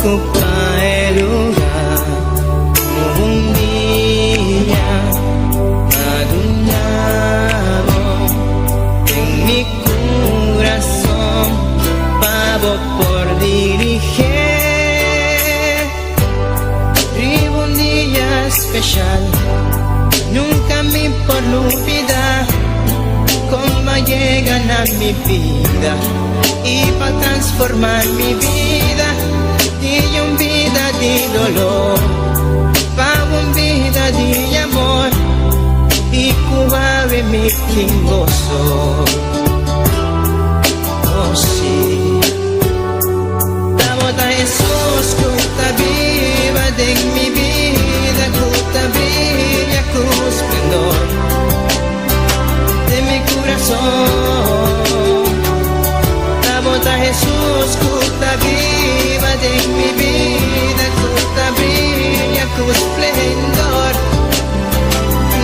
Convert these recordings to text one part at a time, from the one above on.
ocupa el lugar como un día madurado en mi corazón, pavo por dirigir. Vivo un día especial, nunca me por olvidar cómo llegan a mi vida y para transformar mi vida de una vida de dolor para una vida de amor y cuave mi gozo. Oh sí, la boda Jesús que está viva de mi vida, que está brilla con esplendor de mi corazón. La boda Jesús que está viva de mi vida, que está brilla con esplendor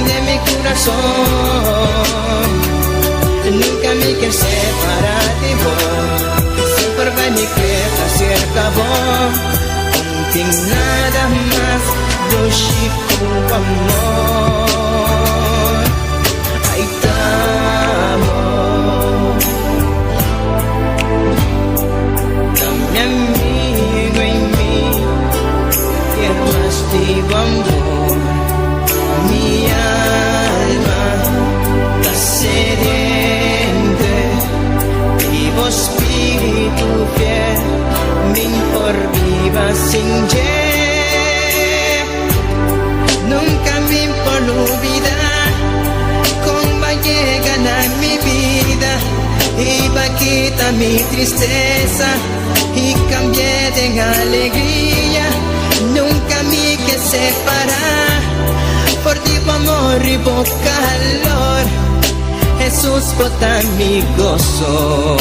de mi corazón. Nunca me quiero separar de vos, siempre va mi queda cerca vos. Contigo nada más, do chico amor. Ahí estamos, dame amigo en mí, que más digo amor. Mi alma está sediente, vivo espíritu fiel, me por viva sin nunca me por olvidar cómo llegan a mi vida y va a quitar mi tristeza y cambié de alegría. Nunca me que separar por ti amor y por calor. Jesús bota mi gozo.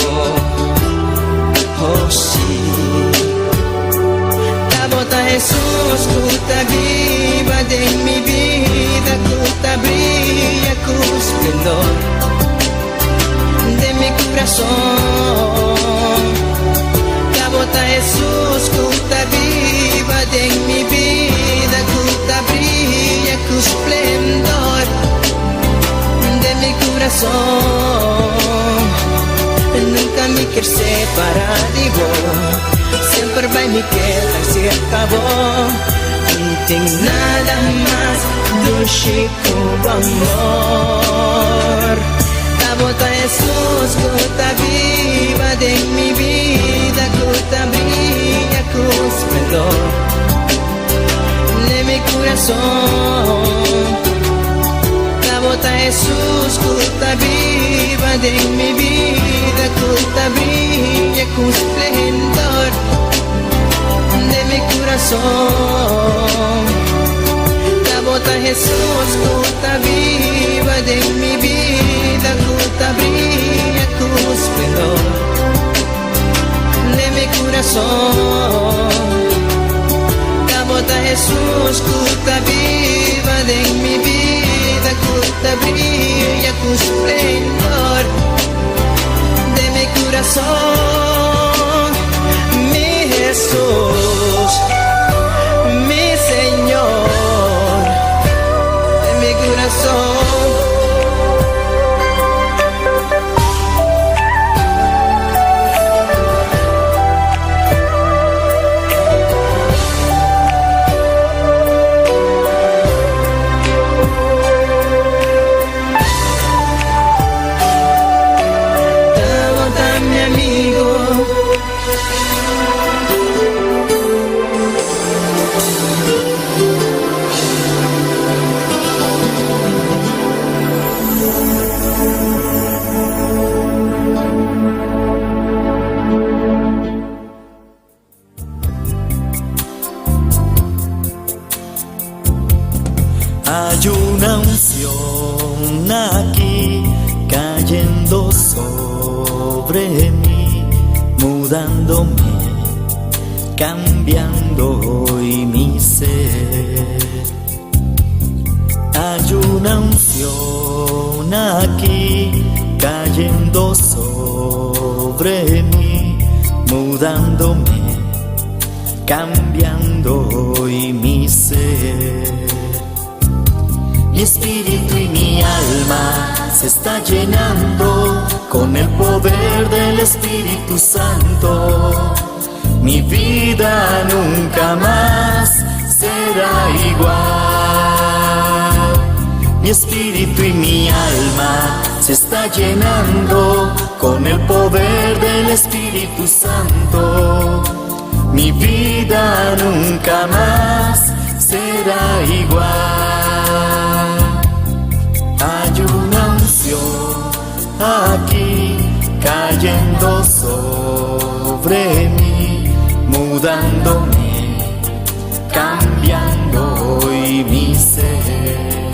Oh sí, la bota Jesús que está viva de mi vida, que está brilla con esplendor de mi corazón. La bota Jesús que está viva de mi vida, que está brilla con esplendor de mi corazón. Nunca me quiero separar de vos, siempre va mi queda cerca vos. No tengo nada más dulce como amor. La bota Jesús que está viva de mi vida, que está brilla con esplendor de mi corazón. La bota Jesús que está viva de mi vida, que está brilla con esplendor de mi corazón. La bota Jesús que está viva de mi vida, que está brilla con esplendor de mi corazón. La bota Jesús que está viva de mi vida, que está brilla con esplendor de mi corazón. Mi Jesús, mi Señor, de mi corazón. Hay una unción aquí cayendo sobre mí, mudándome, cambiando hoy mi ser. Hay una unción aquí cayendo sobre mí, mudándome, cambiando hoy mi ser. Mi espíritu y mi alma se está llenando con el poder del Espíritu Santo. Mi vida nunca más será igual. Mi espíritu y mi alma se está llenando con el poder del Espíritu Santo. Mi vida nunca más será igual. Hay una unción aquí cayendo sobre mí, mudándome, cambiando hoy mi ser.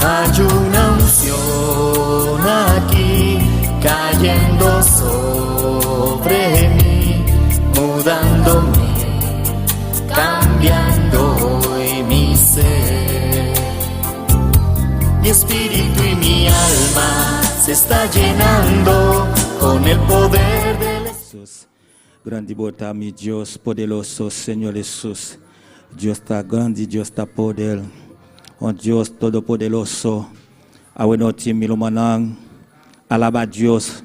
Hay una unción aquí cayendo sobre mí, mudándome, cambiando hoy mi ser. Mi espíritu y mi alma se está llenando con el poder del Jesús. Grande e botar mi Dios poderoso, Senhor Jesus. Dios está grande, Dios está poder. Oh Dios todopoderoso. Awenoti milumanang. Alaba Dios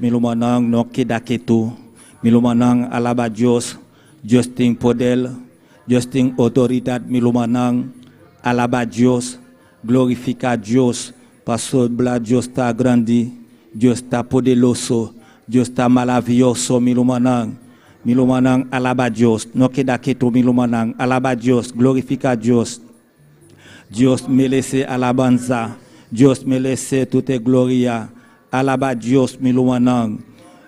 milumanang no kedaketu. Milumanang alaba Dios. Dios tem poder. Dios tem autoridade milumanang. Alaba Dios. Glorifica a Dios. Pastor Bla, Dios está grande. Dios está poderoso. Dios está maravilloso, milumanang. Milumanang, alaba Dios. No queda quieto, milumanang. Alaba Dios. Glorifica a Dios. Dios merece alabanza. Dios merece toda gloria. Alaba Dios, milumanang.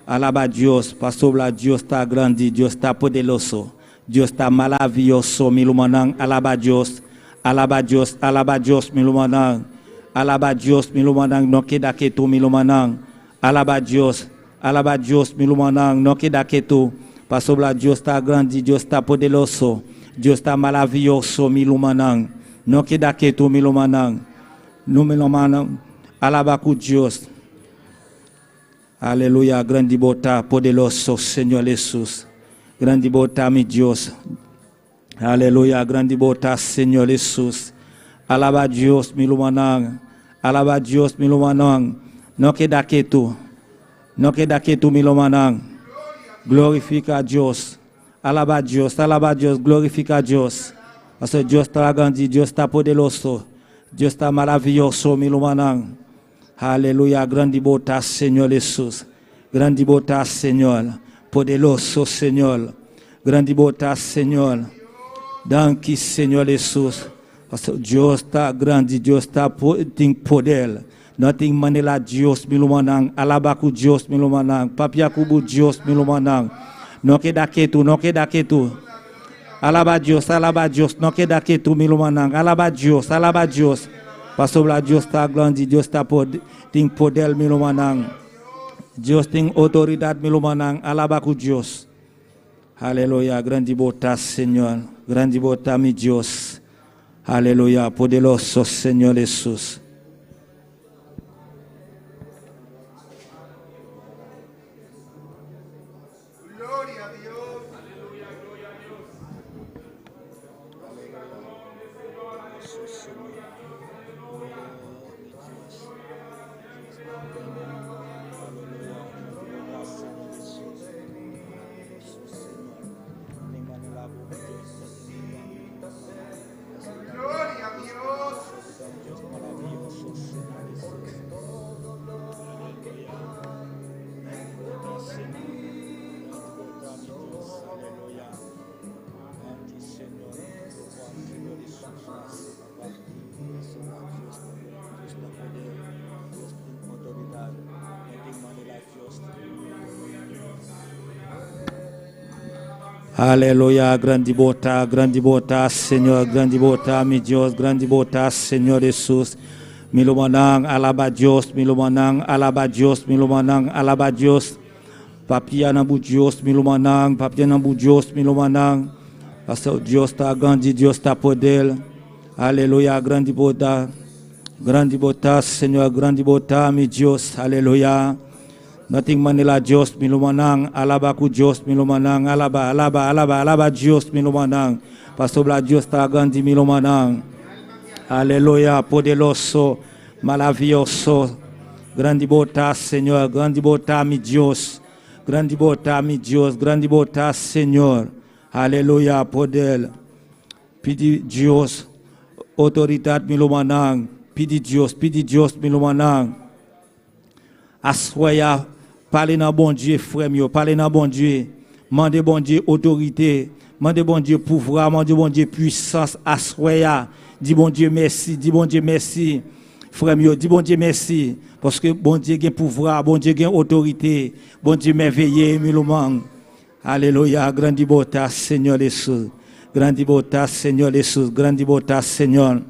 Alaba Dios. Pastor Bla, Dios está grande. Dios está poderoso. Dios está maravilloso, milumanang. Alaba Dios. Alaba Dios, milumanang. Alaba Dios, milumanang, no queda quieto, milumanang. Alaba Dios, milumanang, no queda quieto. Pastor Bla, Dios está grande, Dios está poderoso. Dios está maravilloso, milumanang. No queda quieto, milumanang. No milumanang. Alaba com Dios. Aleluia, grande bota, poderoso, Senhor Jesus. Grande bota, mi Dios. Aleluia, grande bota, Senhor Jesus. Alaba Dios, milumanang. Alaba Dios, milumanang. No queda quieto. No queda quieto, milumanang. Glorifica a Dios. Alaba Dios, glorifica a Dios. Porque Dios está grande, Dios está poderoso. Dios está maravilloso, milumanang. Aleluia, grande bota, Senhor Jesus. Grande bota, Senhor. Poderoso, Senhor. Grande bota, Senhor. Danke, Senhor Jesus. Deus está grande, Deus tem poder. Não tem maneira Deus milumanang, alaba com Deus milumanang, papia kubu Deus milumanang. Não queda quieto, não queda quieto. Alaba Deus, não queda quieto milumanang, alaba Deus. Pastor lá, Deus está grande, Deus tem poder milumanang. Deus tem autoridade milumanang, alaba com Deus. Aleluia, grande bota, Senhor. Grande bota, mi Deus. Aleluia, poderoso Senhor Jesus. Gloria a Dios. Aleluya, gloria a Dios. Gloria a Dios. Aleluia, grande bota, Senhor, grande bota, mi Deus, grande bota, Senhor Jesus. Milumanang, alaba Deus, milumanang, alaba Deus, milumanang, alaba Deus. Papia nambu Deus, milumanang, papia nambu Deus, milumanang. Pastor Deus está grande, Deus está poder. Aleluia, grande bota, Senhor, grande bota, mi Deus, aleluia. Nothing manila Dios milumanang alaba ku Dios milumanang alaba Dios milumanang. Pastor bla Dios ta grandi milumanang. Aleluya, poderoso, maravilloso. Grande botar, Senhor, grande botar, mi Dios. Grande botar, mi Dios, grande botar, Senhor. Aleluya, poder. Pedi Dios, autoridade milumanang. Pedi Dios milumanang. Assoya, parlez dans bon Dieu, frère mio, parlez dans bon Dieu. Mandez bon Dieu autorité, mandez bon Dieu pouvoir, mandez bon Dieu puissance, assoya. Dis bon Dieu merci, dis bon Dieu merci. Frère mio, dis bon Dieu merci. Parce que bon Dieu a pouvoir, bon Dieu a autorité, bon Dieu merveilleux, miloumang. Alléluia, grandi bota, Seigneur Jesus. Grandi bota, Seigneur Jesus. Grandi bota, Seigneur.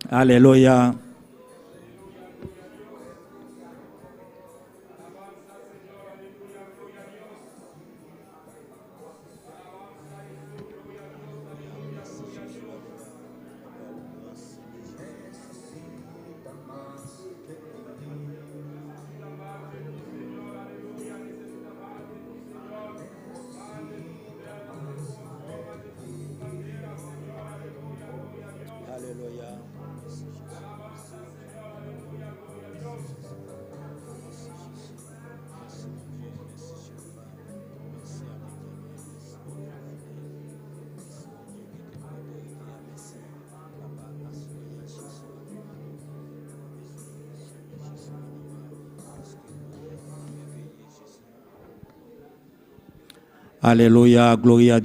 Alléluia. Aleluia, glória a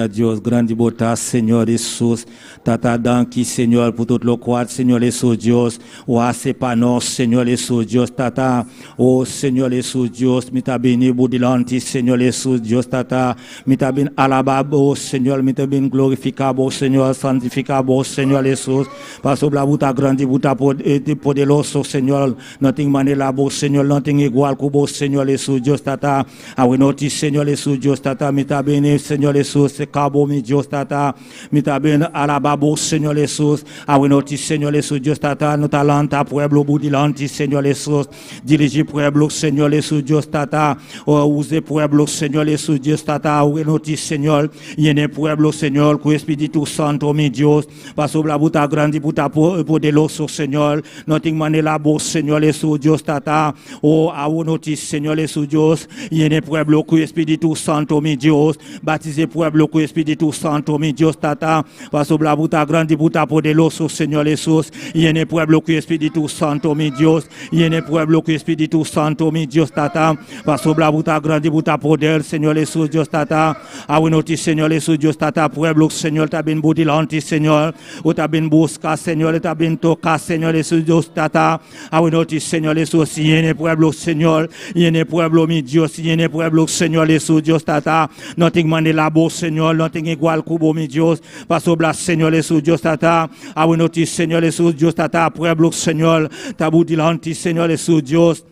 Deus, grande botar, Senhor Jesus, tata danki, Senhor, por todo o quadro, Senhor Jesus, Deus, o ace para nós, Senhor Jesus, Deus, tata, oh, Senhor Jesus, Deus, me tá bem budilante, Senhor Jesus, Deus, tata, me tá bem alabado, Senhor, me tá bem glorificado, Senhor, santificado, Senhor Jesus, passo la buta grande, buta poderoso, Senhor, não tem maneira, Senhor, não tem igual com Senhor Jesus, Deus, tata, a noti, Senhor Jesus, Dios tata, mi ta bene, Señor Jesús, se cabo mi Dios tata, mi ta bene, alababo, Señor Jesús, awenoti, Señor Jesús, Dios tata, no talanta, pueblo budilanti, Señor Jesús, dirige pueblo, Señor Jesús, Dios tata, use pueblo, Señor Jesús, Dios tata, awenoti, Señor, yene pueblo, Señor, cu Espíritu Santo, mi Dios, paso la buta grande, buta poderoso, Señor, nothing manela bo, Señor Jesús, Dios tata, awenoti, Señor Jesús, Dios, yene pueblo, cu Espíritu Santo, mi Dios, baptisé pueblo con Espíritu Santo, mi Dios, tata, paso la buta grande, buta poderoso, Señor Jesús, yene pueblo con Espíritu Santo, mi Dios, yene pueblo con Espíritu Santo, mi Dios, tata, paso la buta grande, buta poder, Señor Jesús, Dios, tata, awenoti, Señor Jesús, Dios, tata, pueblo, Señor, ta bien budilante, Señor, o ta bien busca, Señor, ta bien toca, Señor Jesús, Dios, tata, awenoti, Señor Jesús, yene pueblo, Señor, yene pueblo, mi Dios, yene pueblo, Señor Jesús, Dios, tata, nothing manela bo, Señor, nothing igual kubo, mi Dios, paso bla, Señor Jesús, Dios, tata, awenoti, Señor Jesús, Dios, tata, pueblo, Señor, tabudilanti, Señor Jesús, Dios,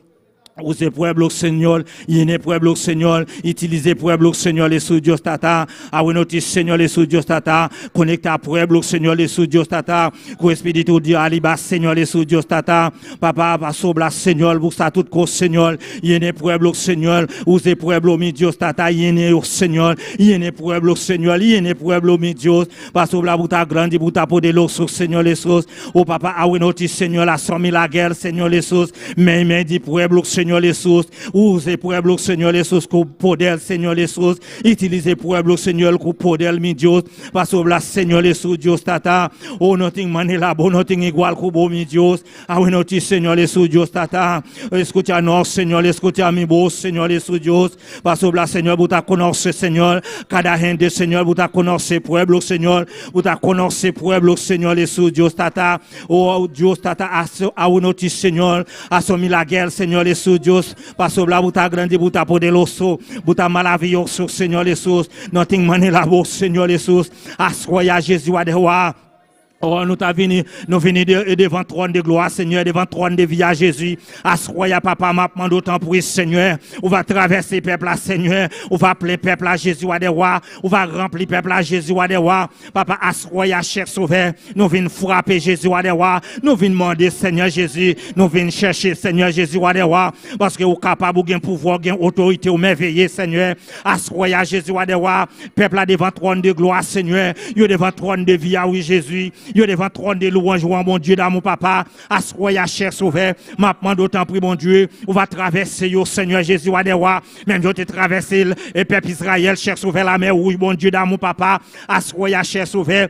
use pueblo, Señor, yene pueblo, Señor, utilize pueblo, Señor, Jesús, Dios, tata, awenoti, Señor, Jesús, Dios, tata, conecta pueblo, Señor, Jesús, Dios, tata, con Espíritu de aliba, Señor, Jesús, Dios, tata, papa, pasobla, Señor, busca tout cos, Señor, yene pueblo, Señor, use pueblo, mi Dios, tata, yene, Señor, yene pueblo, Señor, yene pueblo, mi Dios, pasobla, buta grande, buta poderoso, Señor, Jesús, oh, papa, awenoti, Señor, la somme la guerre, Señor, Jesús, me di pueblo, Señor Jesús, use pueblo, Señor Jesús, con poder, Señor Jesús, utilize pueblo, Señor, con poder, mi Dios, paso la, Señor Jesús, Dios, tata, oh, nothing manera, bo, nothing igual como mi Dios, awenoti, Señor Jesús, Dios, tata, escúchanos, Señor, escucha mi voz, Señor Jesús, Dios, paso la, Señor, buta conoce, Señor, cada gente, Señor, buta conoce pueblo, Señor, buta conoce pueblo, Señor Jesús, Dios, tata, oh, Dios, tata, awenoti, Señor, asomi la guerre, Señor Jesús, Dios, paso la buta grande, buta poderoso, buta maravilloso, Señor Jesús, nothing manera bo, Señor Jesús, ascoya Jesús de roi. Oh, nous venons devant le trône de gloire, Seigneur, devant le trône de vie à Jésus. Assoya, papa, m'a d'autant pour Seigneur. On va traverser le peuple à Seigneur. On va appeler le peuple à Jésus à des rois. On va remplir le peuple à Jésus à des rois. Papa, assoya, cher sauveur. Nous venons frapper Jésus à des rois. Nous venons demander, Seigneur Jésus. Nous venons chercher, Seigneur Jésus à des rois. Parce que vous êtes capable, vous avez pouvoir, vous avez autorité, vous merveilleux, Seigneur. Assoya, Jésus à des rois. Peuple à devant le trône de gloire, Seigneur. Vous devant le trône de vie à oui, Jésus. Yo devant trône de louange, mon Dieu, dans mon papa, assoya, cher sauveur, m'a demandé autant pris, mon Dieu, on va traverser, yo, Seigneur Jésus, à des rois, même yo te traversé, et peuple Israël, cher sauveur, la mer, oui, mon Dieu, dans mon papa, assoya, cher sauveur,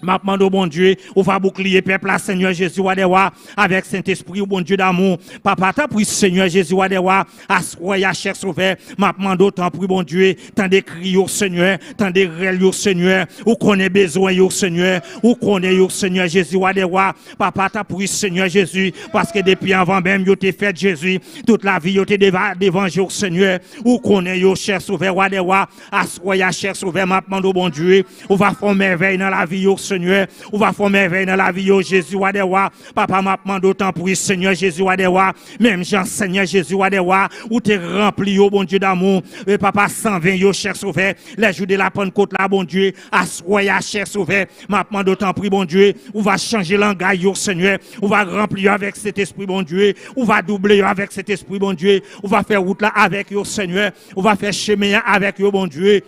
m'a demandé, bon Dieu, on va bouclier peuple là, Seigneur Jésus, Wadewa, avec Saint-Esprit, bon Dieu d'amour. Papa, t'as pris, Seigneur Jésus, Wadewa, assoya, cher sauveur, m'a demandé autant pris, bon Dieu, tant des cris, au Seigneur, tant des rêves, au Seigneur, ou qu'on ait besoin, au Seigneur, ou qu'on ait, au Seigneur Jésus, Wadewa. Papa, t'as pris, Seigneur Jésus, parce que depuis avant même, yo t'es fait Jésus, toute la vie, yo t'es devant, au Seigneur, ou qu'on ait, au cher sauveur, Wadewa, assoya, cher sauveur, m'a demandé, bon Dieu, on va faire merveille dans la vie, au Seigneur, on va faire merveille dans la vie, oh Jésus, Wadewa. Papa m'a demandé autant pour Seigneur Jésus, Wadewa. Même Jean, Seigneur Jésus, Wadewa, où t'es rempli, oh bon Dieu d'amour. Et papa 120, yo cher sauveur. Les jours de la Pentecôte là, bon Dieu, assoya, cher sauveur. M'a demandé autant pour bon Dieu. On va changer langage, oh Seigneur. On va remplir avec cet esprit, bon Dieu. On va doubler avec cet esprit, bon Dieu. On va faire route là avec, oh Seigneur. On va faire chemin avec, oh bon Dieu.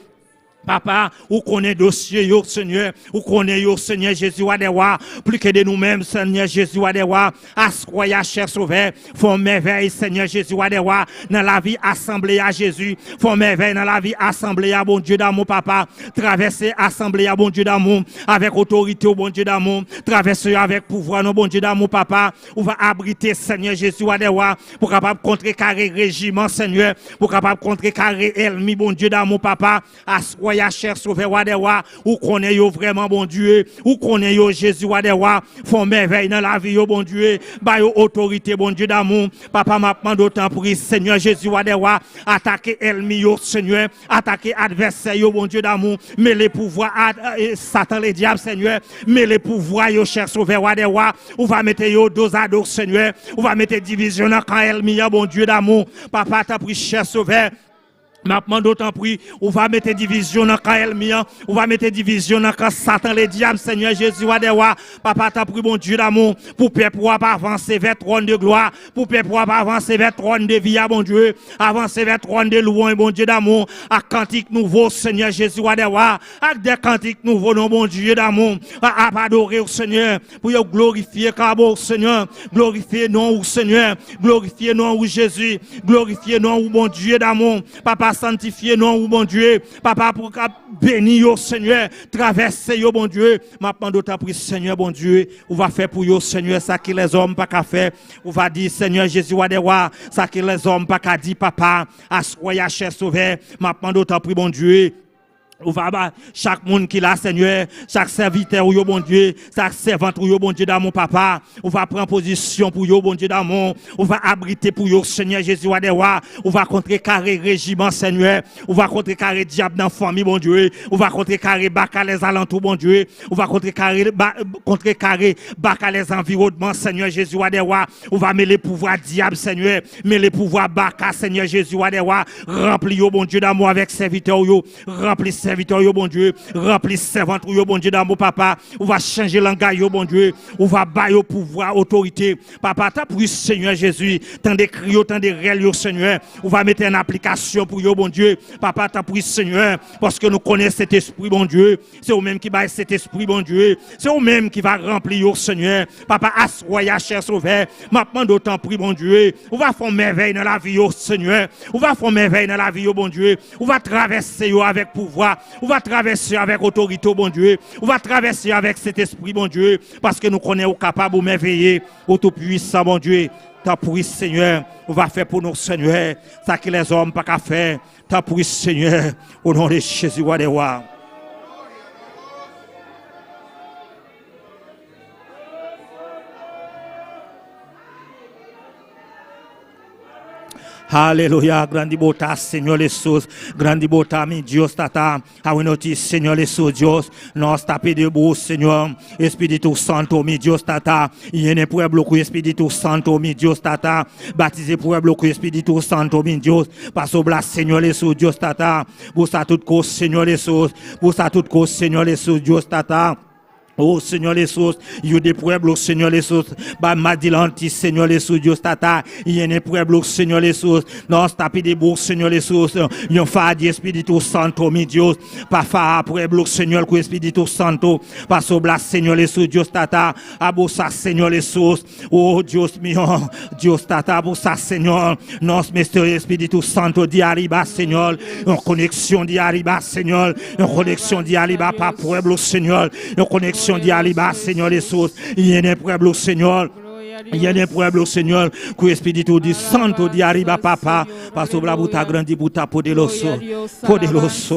Papa, ou connaît dossier, yo Seigneur, ou connaît yo Seigneur Jésus Wadewa, plus que de nous-mêmes, Seigneur Jésus Wadewa, assoya, cher sauveur, font merveille, Seigneur Jésus Wadewa, dans la vie assemblée à Jésus, font merveille dans la vie assemblée à bon Dieu d'amour, papa, traverser assemblée à bon Dieu d'amour, avec autorité au bon Dieu d'amour, traverser avec pouvoir, non bon Dieu d'amour, papa, ou va abriter, Seigneur Jésus Wadewa, pour capable contrecarrer régiment, Seigneur, pour capable contrecarrer ennemi, bon Dieu d'amour, papa, assoya, cher sauveur Wadewa, ou connaît yo vraiment bon Dieu, ou connaît yo Jésus Wadewa, font merveille dans la vie yo bon Dieu, ba yo autorité bon Dieu d'amour, papa m'a demandé autant pour Seigneur Jésus Wadewa, attaquer ennemi yo Seigneur, attaquer adversaire yo bon Dieu d'amour, mais les pouvoirs Satan les diables Seigneur, mais les pouvoirs yo cher sauveur Wadewa, on va mettre yo dos à dos Seigneur, on va mettre division dans quand ennemi bon Dieu d'amour, papa t'a pris cher sauveur. Maintenant d'autant pris, on va mettre division dans Kaelmia, on va mettre division dans Satan les diables, Seigneur Jésus Wadewa. Papa t'a pris bon Dieu d'amour pour peuple pas avancer vers trône de gloire, pour peuple pas avancer vers trône de vie, bon Dieu, avancer vers trône de louange, bon Dieu d'amour, à cantique nouveau, Seigneur Jésus Wadewa, avec des cantiques nouveaux, non bon Dieu d'amour, à adorer au Seigneur, pour glorifier Cabo, Seigneur, glorifier non au Seigneur, glorifier non au Jésus, glorifier non au bon Dieu d'amour, papa sanctifier non ou bon Dieu, papa pour bénir au Seigneur, traverser yo bon Dieu, maintenant d'autant pris Seigneur bon Dieu, on va faire pour yo Seigneur ça que les hommes pas qu'à faire, on va dire Seigneur Jésus Wadewa, ça que les hommes pas qu'à dire papa, assoya cher sauveur, maintenant d'autant pris bon Dieu. On va chaque monde qui l'a Seigneur, chaque serviteur yo bon Dieu, chaque servante yo bon Dieu dans mon papa, on va prendre position pour yo bon Dieu d'amour, on va abriter pour yo Seigneur Jésus Wadewa, on va contrecarrer régiment Seigneur, on va contrecarrer diable dans famille bon Dieu, on va contrecarrer baka les alentours bon Dieu, on va contrecarrer baka les environnements Seigneur Jésus Wadewa, on va mêler pouvoir diable Seigneur, mêler pouvoir baka Seigneur Jésus Wadewa, rempli yo bon Dieu d'amour avec serviteur yo, rempli serviteur yo bon Dieu, rempli servante yo bon Dieu d'amour papa, on va changer langage yo bon Dieu, on va bailler au pouvoir autorité papa t'as pris Seigneur Jésus, tant de cris tant de réels yo Seigneur, on va mettre en application pour yo bon Dieu, papa t'as pris Seigneur, parce que nous connaissons cet esprit bon Dieu, c'est au même qui baille cet esprit bon Dieu, c'est au même qui va remplir yo Seigneur, papa assoya cher sauveur, maintenant d'autant pris bon Dieu, on va faire merveille dans la vie yo Seigneur, on va faire merveille dans la vie yo bon Dieu, on va traverser yo avec pouvoir, on va traverser avec autorité, bon Dieu. On va traverser avec cet esprit, bon Dieu. Parce que nous connaissons capable de merveiller, au tout-puissant, bon Dieu. T'as pris, Seigneur. On va faire pour nous, Seigneur. Ça que les hommes pas qu'à faire. T'as pris, Seigneur. Au nom de Jésus, Wadewa. Aleluya, grande bota, Señor Jesús. Grande bota, mi Dios, tata. Awenoti, Señor Jesús, Dios. Nos tape debout, Señor. Espíritu Santo, mi Dios, tata. Yene pueblo con Espíritu Santo, mi Dios, tata. Baptisé pueblo con Espíritu Santo, mi Dios. Paso blas, Señor Jesús, Dios, tata. Busa toute cause, Señor Jesús. Busa toute cause, Señor Jesús, Dios, tata. Oh Señor Jesús, yo de pueblo, Señor Jesús, ba madilanti, Señor Jesús, Dios tata, yene pueblo, Señor Jesús, nos tapi de bou, Señor Jesús, yon fa de Espíritu Santo, mi Dios, pa fa pueblo, Señor, con Espíritu Santo, pa sobla, Señor Jesús, Dios tata, abusa, Señor Jesús, oh Dios mío, Dios tata, abusa, Señor, nos mestre Espíritu Santo, de arriba, Señor, en connexion de arriba, Señor, en connexion de arriba, pa pueblo, Señor, en connexion de arriba, Señor Jesús, y en el pueblo, Señor. Y en el pueblo, Señor, que el Espíritu de Santo de arriba, papá, para sobre buta grande buta poderoso,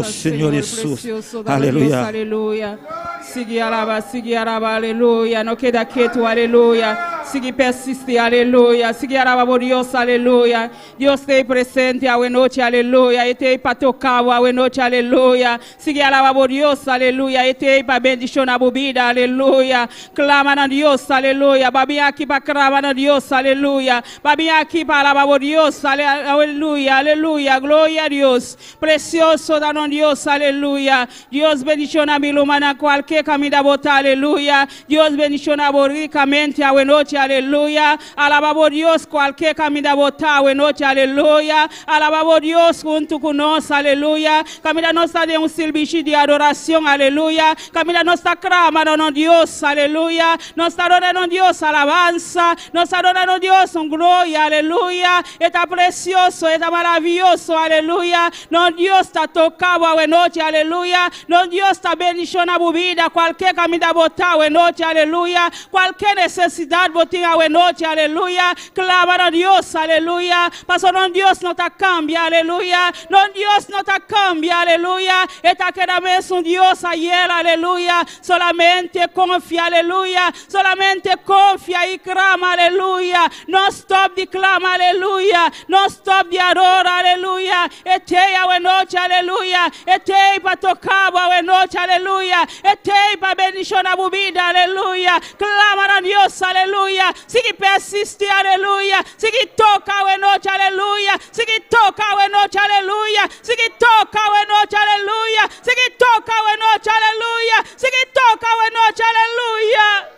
Señor Jesús. Aleluya. Aleluya. Sigue alaba, aleluya. No queda quieto, aleluya. Sigue persiste, aleluya. Sigue alaba por Dios, aleluya. Dios te presente a noche, aleluya. Y te para tocar a noche, aleluya. Sigue alaba por Dios, aleluya. Y te para bendición a vida, aleluya. Clama a Dios, aleluya. Babi aquí para clama a Dios, aleluya. Babi aquí para alabar por Dios, aleluya, aleluya. Gloria a Dios. Precioso danos Dios, aleluya. Dios bendición mi lumana cualquier camino bota, aleluya. Dios bendición ricamente a noche, aleluya. Alabamos Dios cualquier camino bota, a noche, aleluya. Alabamos Dios junto con nosotros, aleluya. Camina nos de un servicio de adoración, aleluya. Camina nos clamando a Dios, aleluya. Nos adorando a Dios alabanza, nos adorando a Dios en gloria, aleluya. Está precioso, está maravilloso, aleluya. No Dios está tocado a noche, aleluya. No Dios está bendición a vida, cualquier camino botado a noche, aleluya. Cualquier necesidad botina a noche, aleluya. Clama a Dios, aleluya. Paso no Dios no te cambia, aleluya. No Dios no te cambia, aleluya. Está quedando un Dios ayer, aleluya. Solamente confía, aleluya. Solamente confía y clama, aleluya. No stop de clama, aleluya. No stop de adora, aleluya. Etei a noche, aleluya. Etei para tocar a noche, aleluya. Etei para bendición a vida, aleluya. Clama a Dios, aleluya. Sigue persiste, aleluya. Sigue toca a noche, aleluya. Sigue toca a noche, aleluya. Sigue toca a noche, aleluya. Sigue toca a noche, aleluya. Sigue toca a noche, aleluya.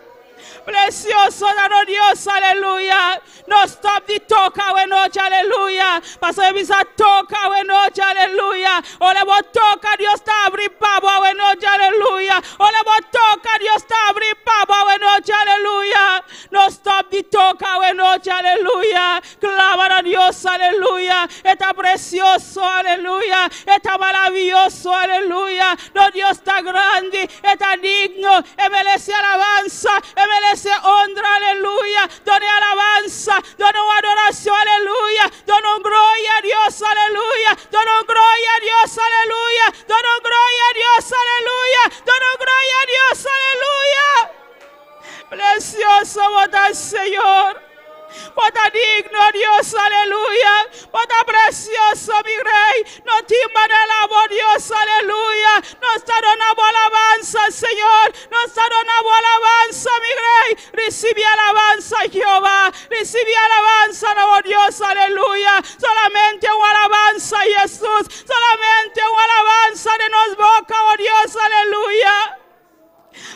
Precioso danos Dios, aleluya. No stop de toca a noche, aleluya. Paso de misa toca a noche, aleluya. Ole bo toca Dios está abrir pavo a noche, aleluya. Ole bo toca Dios está abrir pavo a noche, aleluya. No stop de toca a noche, aleluya. Clama a Dios, aleluya. Está precioso, aleluya. Está maravilloso, aleluya. No Dios está grande, está digno. Merece alabanza, merece honra, aleluya. Done alabanza, done adoración, aleluya. Done gloria a Dios, aleluya. Done gloria a Dios, aleluya. Done gloria a Dios, aleluya. Done gloria a Dios, aleluya. Precioso votar, Señor. Bota digno, Dios, aleluya. Bota precioso, mi rey. No timba de la Dios, aleluya. No está donando alabanza, Señor. No está donando alabanza, mi rey. Recibe alabanza, Jehová. Recibe alabanza, no Dios, aleluya. Solamente una alabanza, Jesús. Solamente una alabanza de nos boca, oh Dios, aleluya.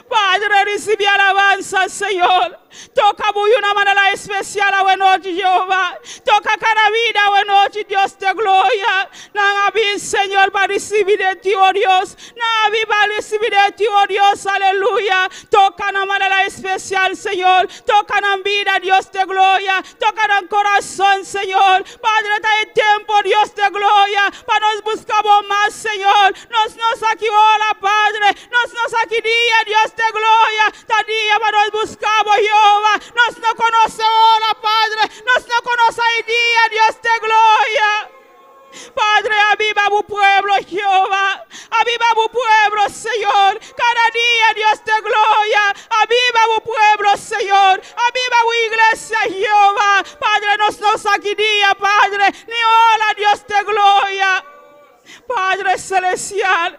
Padre, recibe alabanza, Señor. Toca muy una manera especial a noche, Jehová. Toca cada vida a noche, Dios de gloria. Nada bien, Señor, para recibir de ti, oh Dios. Nada bien para recibir de ti, oh Dios, aleluya. Toca de manera especial, Señor. Toca en vida, Dios de gloria. Toca en corazón, Señor. Padre, está el tiempo, Dios de gloria. Para nos buscamos más, Señor. Nos aquí, hola, Padre. Nos aquí día, Dios de gloria. Está día para nos buscamos, Jehová. Nos no conoce ahora, Padre. Nos no conoce el día, Dios de gloria. Padre, aviva tu pueblo, Jehová. Aviva tu pueblo, Señor. Cada día, Dios de gloria. Aviva tu pueblo, Señor. Aviva tu iglesia, Jehová. Padre, nos aquí día, Padre. Ni hola, Dios de gloria. Padre celestial.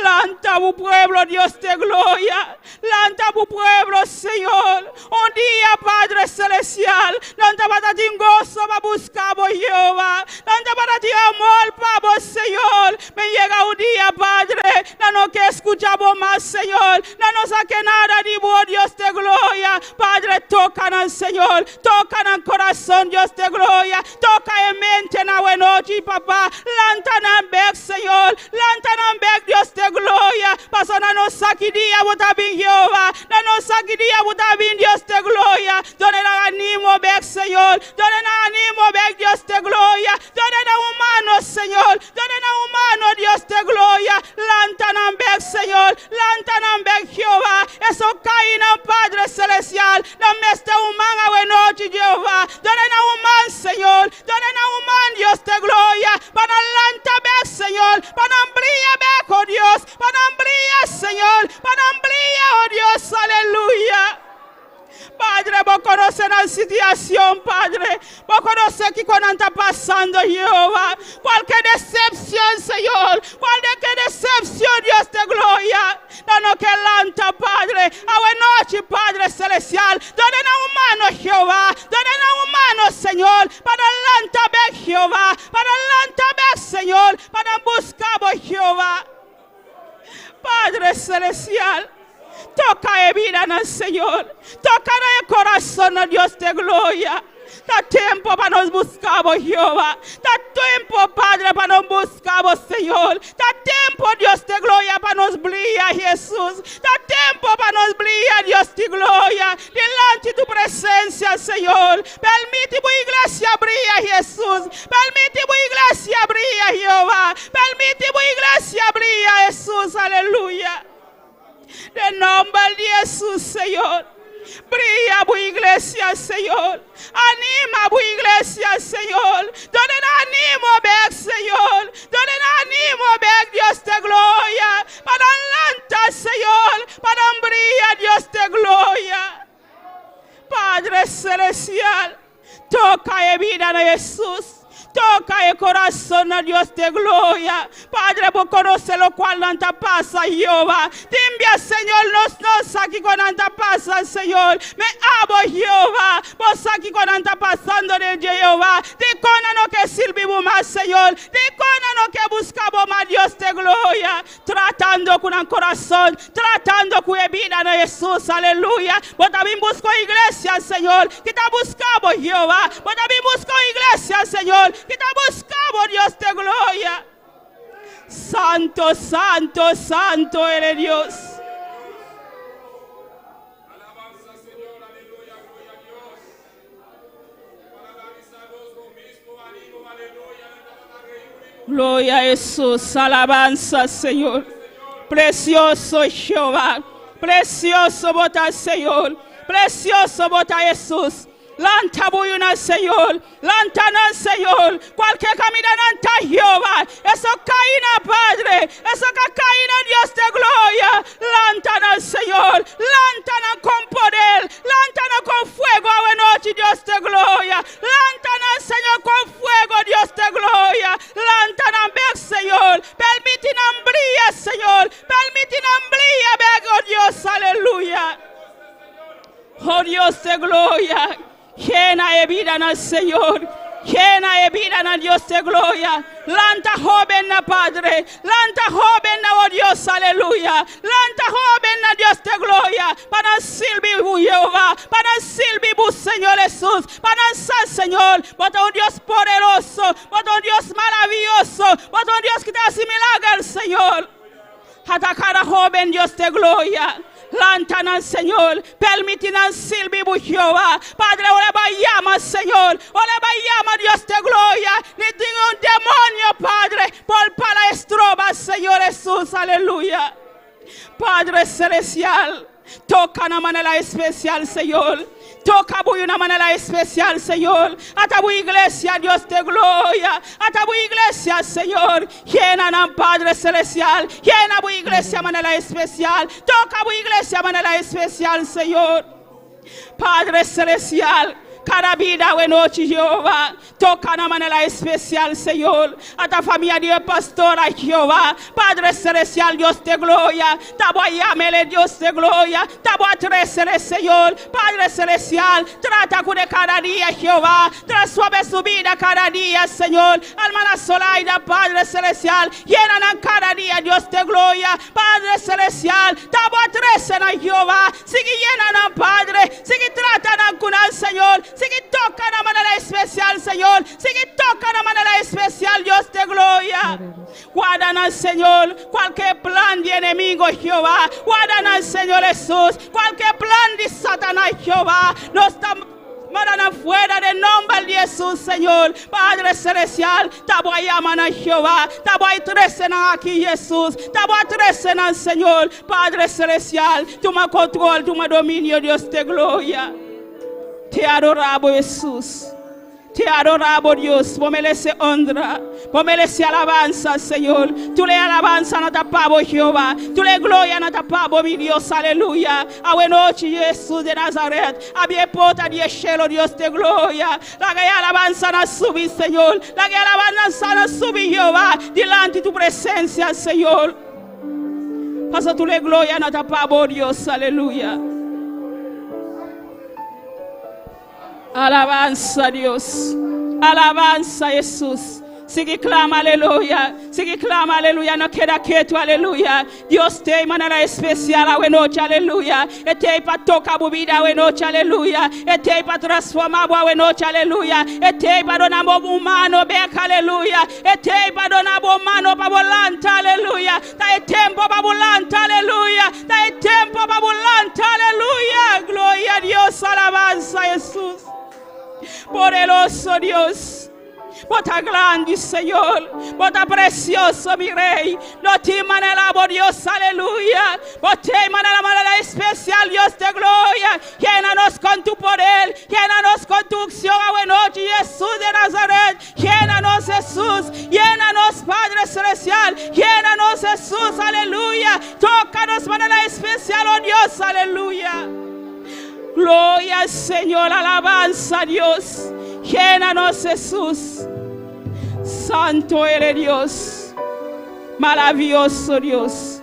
Lanta tu pueblo, Dios de gloria. Lanta tu pueblo, Señor. Un día, Padre celestial. Lanta para ti un gozo para buscar, Jehová. Lanta para ti amor, para Señor. Me llega un día, Padre. No que escuchamos más, Señor. No saque nada de vos, Dios de gloria. Padre, toca al Señor. Toca en el corazón, Dios de gloria. Toca en mente, en la noche, papá. Lanta en el Señor. Lanta en el Dios de gloria. Pasona no saki dia buta bin Jehová. No saki dia buta bin Dios de gloria. Donde no animo back, Señor. Donde no animo back, Dios de gloria. Donde no humano, Señor. Donde no humano, Dios de gloria. Lantanan back, Señor. Lantanan back, Jehová. Eso caína, Padre celestial. No me esté humano a noche, Jehová. Donde no humano, Señor. Donde no humano, Dios de gloria. Para lanta back, Señor. Para brilla back, oh Dios. Para brilla, Señor. Para brilla, oh Dios. Aleluya. Padre, vos conoces la situación, Padre. Vos conoces que cuando está pasando, Jehová. Cualquier decepción, Señor. Cualquier decepción, Dios de gloria. No que lanta, Padre. A noche, Padre celestial. Donde no humano, Jehová. Donde no humano, Señor. Para lanta, ve, Jehová. Para lanta, ve, Señor. Para buscar, Jehová. Padre celestial. Toca el vida en el Señor. Toca el corazón de Dios de gloria. Da tiempo para nos buscar, Jehová. Da tiempo, Padre, para nos buscar, Señor. Da tiempo, Dios de gloria, para nos brillar, Jesús. Da tiempo para nos brillar, Dios de gloria. Delante de tu presencia, Señor. Permite tu iglesia brillar, Jesús. Permite tu iglesia brillar, Jehová. Permite tu iglesia brillar, Jesús. Aleluya. De nombre de Jesús, Señor. Brilla tu iglesia, Señor. Anima tu iglesia, Señor. Donde no animo, ver, Señor. Donde no animo, ver, Dios de gloria. Para adelante, Señor. Para brilla, Dios de gloria. Padre celestial. Toca el vida de Jesús. Toca el corazón a Dios de gloria. Padre, vos conoces lo cual no te pasa, Jehová. Dime, Señor, nos aquí cuando te pasa, Señor. Me amo, Jehová. Vos aquí cuando te pasando de Jehová. De cuando no que sirvimos más, Señor. De cuando no que buscamos más, Dios de gloria. Tratando con el corazón. Tratando con la vida de Jesús, aleluya. Vos también busco iglesia, Señor. Que te buscamos, Jehová. Vos también busco iglesia, Señor. Que te buscamos, Dios de gloria. Santo, santo, santo eres Dios. Alabanza, Señor, aleluya, gloria a Dios. Para dar a Dios lo mismo, ánimo, aleluya. Gloria a Jesús, alabanza, Señor. Precioso Jehová. Precioso bota, Señor. Precioso bota, Jesús. Lanta buyuna, Señor. Lanta, Señor. Cualquier camino lanta, Jehová. Eso caína, Padre. Eso que caína, Dios de gloria. Lanta, Señor. Lanta con poder. Lanta con fuego a noche, Dios de gloria. Lanta, Señor, con fuego, Dios de gloria. Lanta, ver, Señor. Permite brilla, Señor. Permite brilla, ver, oh Dios, aleluya. Oh Dios de gloria. Llena de vida en el Señor. Llena de vida en el Dios de gloria. Lanta joven, Padre. Lanta joven, oh Dios, aleluya. Lanta joven, Dios de gloria. Para servir, Jehová. Para servir, Señor Jesús. Para ser, Señor. Vos un Dios poderoso. Vos un Dios maravilloso. Vos un Dios que te hace milagros, Señor. Atacar a joven, Dios de gloria. Lantanan, Señor, permitinan silbi Jehová. Padre, ole vayama, Señor, ole vayama, Dios de gloria. Ni tengo un demonio, Padre, por para estroba, Señor Jesús, aleluya. Padre celestial, toca de manera especial, Señor. Toca de una manera especial, Señor. A tu iglesia, Dios de gloria. A tu iglesia, Señor. Llena, Padre celestial. Llena tu iglesia de manera especial. Toca tu iglesia de manera especial, Señor. Padre celestial. Cada vida, noche, Jehová, toca de manera especial, Señor, a tu familia de pastora, Jehová, Padre celestial, Dios de gloria, taboyamele, Dios de gloria, taboatresele, Señor, Padre celestial, trata con cada día, Jehová, transforme su vida cada día, Señor, alma solaida, Padre celestial, llenan cada día, Dios de gloria, Padre celestial, taboatresele, Jehová, sigue llenan, Padre, sigue tratando con el Señor. Sigue toca de manera especial, Señor. Sigue toca de manera especial, Dios de gloria. Guardan al Señor cualquier plan de enemigo, Jehová. Guardan al Señor Jesús cualquier plan de Satanás, Jehová. No está mandan fuera del nombre de Jesús, Señor. Padre celestial, tabo llaman a Jehová. Tabo tresen aquí, Jesús. Tabo tresen al Señor. Padre celestial, toma control, toma dominio, Dios de gloria. Te adoramos, Jesús. Te adoramos, Dios. Por merecer honra. Por merecer alabanza, Señor. Tú le alabanza no tapamos, Jehová. Tú le gloria no tapamos, mi Dios. Aleluya. A buena noche, Jesús de Nazaret. A mi porta de cielo, Dios de gloria. La que alabanza no sube, Señor. La que alabanza no sube, Jehová. Delante de tu presencia, Señor. Pasa tú le gloria no tapamos, Dios. Aleluya. Alabanza, Dios. Alabanza, Jesús. Sigue clama, aleluya. Sigue clama, aleluya. No queda quieto, aleluya. Dios te manera especial a noche, aleluya. Este para tocar tu vida a noche, aleluya. Este para transformar a noche, aleluya. Este para donar humano, beca, aleluya. Este para donar humano para volante, aleluya. Da tiempo para volante, aleluya. Da tiempo para volante, aleluya. Gloria a Dios, alabanza, Jesús. Poderoso Dios, bota grande, Señor, bota precioso, mi Rey. No te manera, Dios, aleluya. Bota manera especial, Dios de gloria. Llénanos con tu poder, llénanos con tu unción a noche, Jesús de Nazaret. Llénanos, Jesús, llénanos, Padre celestial. Llénanos, Jesús, aleluya. Tócanos manera especial, oh Dios, aleluya. Gloria al Señor, alabanza a Dios. Llénanos, Jesús. Santo eres Dios. Maravilloso Dios.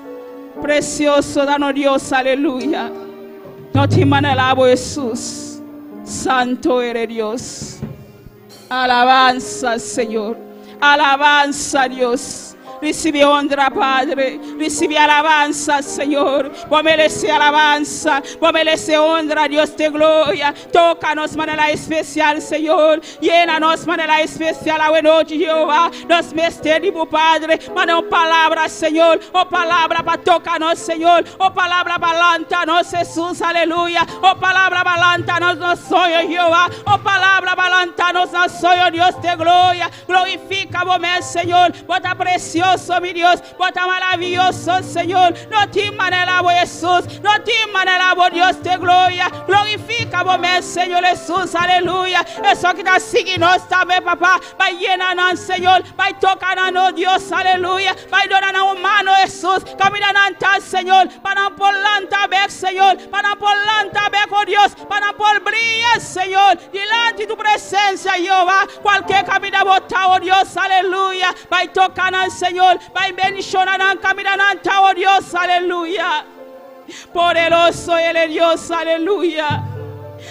Precioso danos Dios, aleluya. No te manelabo, Jesús. Santo eres Dios. Alabanza, Señor. Alabanza, Dios. Recibe honra, Padre. Recibe alabanza, Señor. Vos mereces alabanza. Vos mereces honra, Dios de gloria. Tócanos manera especial, Señor. Llénanos manera especial a noche, Jehová. Nos mesтерimos, Padre. Manda una palabra, Señor. Oh palabra para tocarnos, Señor. Oh palabra para lantarnos, Jesús, aleluya. Oh palabra para lantarnos, no soy Jehová. Oh palabra para lantarnos, no soy Dios de gloria. Glorifica vos, Señor. Bota precioso, mi Dios, bota maravilloso, Señor. No te manelabo, Jesús. No te manelabo, Dios de gloria. Glorifica vos, Señor Jesús, aleluya. Eso que está siguiendo también, papá. Va llenando, Señor. Va tocando, Dios, aleluya. Va donando humano, Jesús. Caminando, Señor. Para por lanta, Señor. Para por lanta, oh Dios. Para por brillar, Señor. Delante de tu presencia, Jehová. Cualquier camino bota, oh Dios, aleluya. Va tocando, Señor. Va bendicionando, caminando, oh Dios, aleluya. Poderoso eres Dios, aleluya.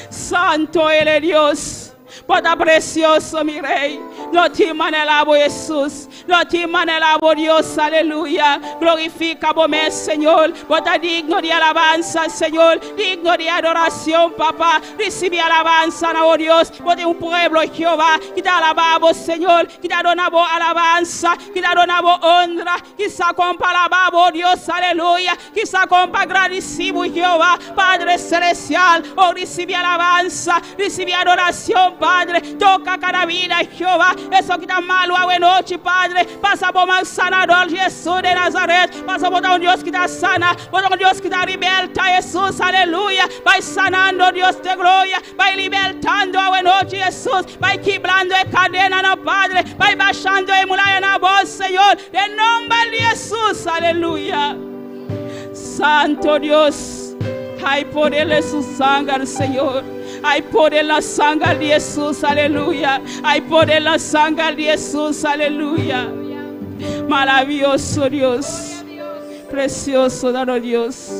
Santo eres Dios. Bota precioso, mi Rey. No te manelabo, Jesús. No te manelabo, Dios, aleluya. Glorifica vos, Señor. Bota digno de alabanza, Señor. Digno de adoración, papá. Recibe alabanza, oh Dios. Bota un pueblo, Jehová. Que te alabamos, Señor. Que te donamos alabanza. Que te donamos honra. Que se compa alabamos, Dios, aleluya. Que se compa agradecido, Jehová. Padre celestial. Oh, recibe alabanza. Recibe adoración, Padre. Toca cada vida, Jehová. Eso que está malo a noche, Padre. Pasa por más sanador, Jesús de Nazaret. Pasa por un Dios que está sana, por un Dios que está liberta, Jesús, aleluya. Vai sanando, Dios de gloria. Vai libertando a noche, Jesús. Vai quebrando a cadena, no Padre. Vai baixando a muralha na voz, Señor. En nombre de Jesús, aleluya. Santo Dios, hay poder en su sangre, Señor. Hay poder en la sangre de Jesús, aleluya. Hay poder en la sangre de Jesús, aleluya. Maravilloso Dios, precioso dado Dios.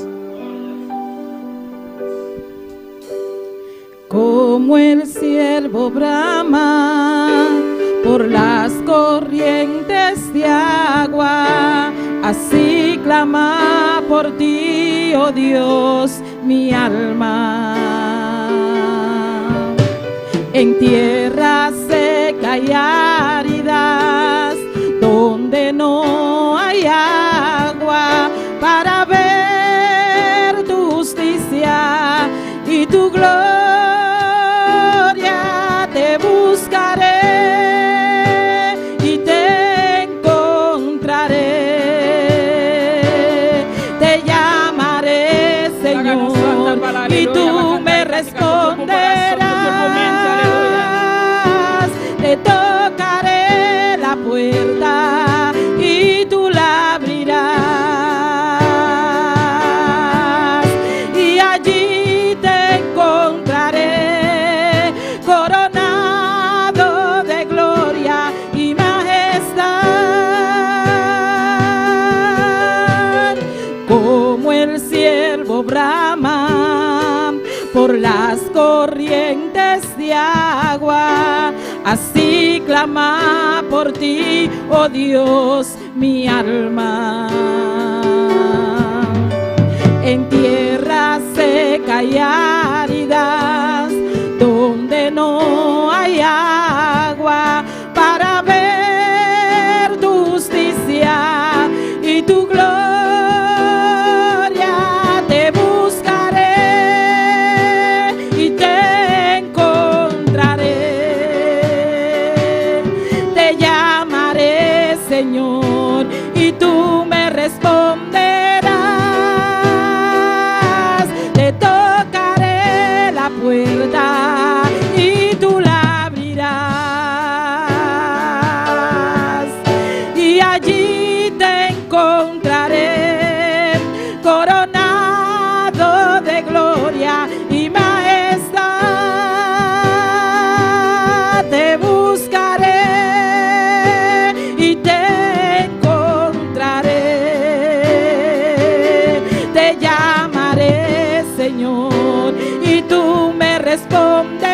Como el ciervo brama por las corrientes de agua, así clama por ti, oh Dios, mi alma. En tierra seca y áridas, donde no hay agua, para ver tu justicia y tu gloria, te buscaré y te encontraré. Te llamaré, Señor, y tú me responderás. Te tocaré la puerta y tú la abrirás, y allí te encontraré coronado de gloria y majestad. Como el ciervo brama por las corrientes de agua, así clama por ti, oh Dios, mi alma. En tierra seca y áridas, donde no hay agua, para ver tu justicia y tu gloria, te buscaré y te encontraré. Te llamaré, Señor, y tú me responderás. Te tocaré la puerta y tú la abrirás, y allí te encontraré coronado de gloria y majestad. Te buscaré y te encontraré. Te llamaré, Señor, y tú me responderás.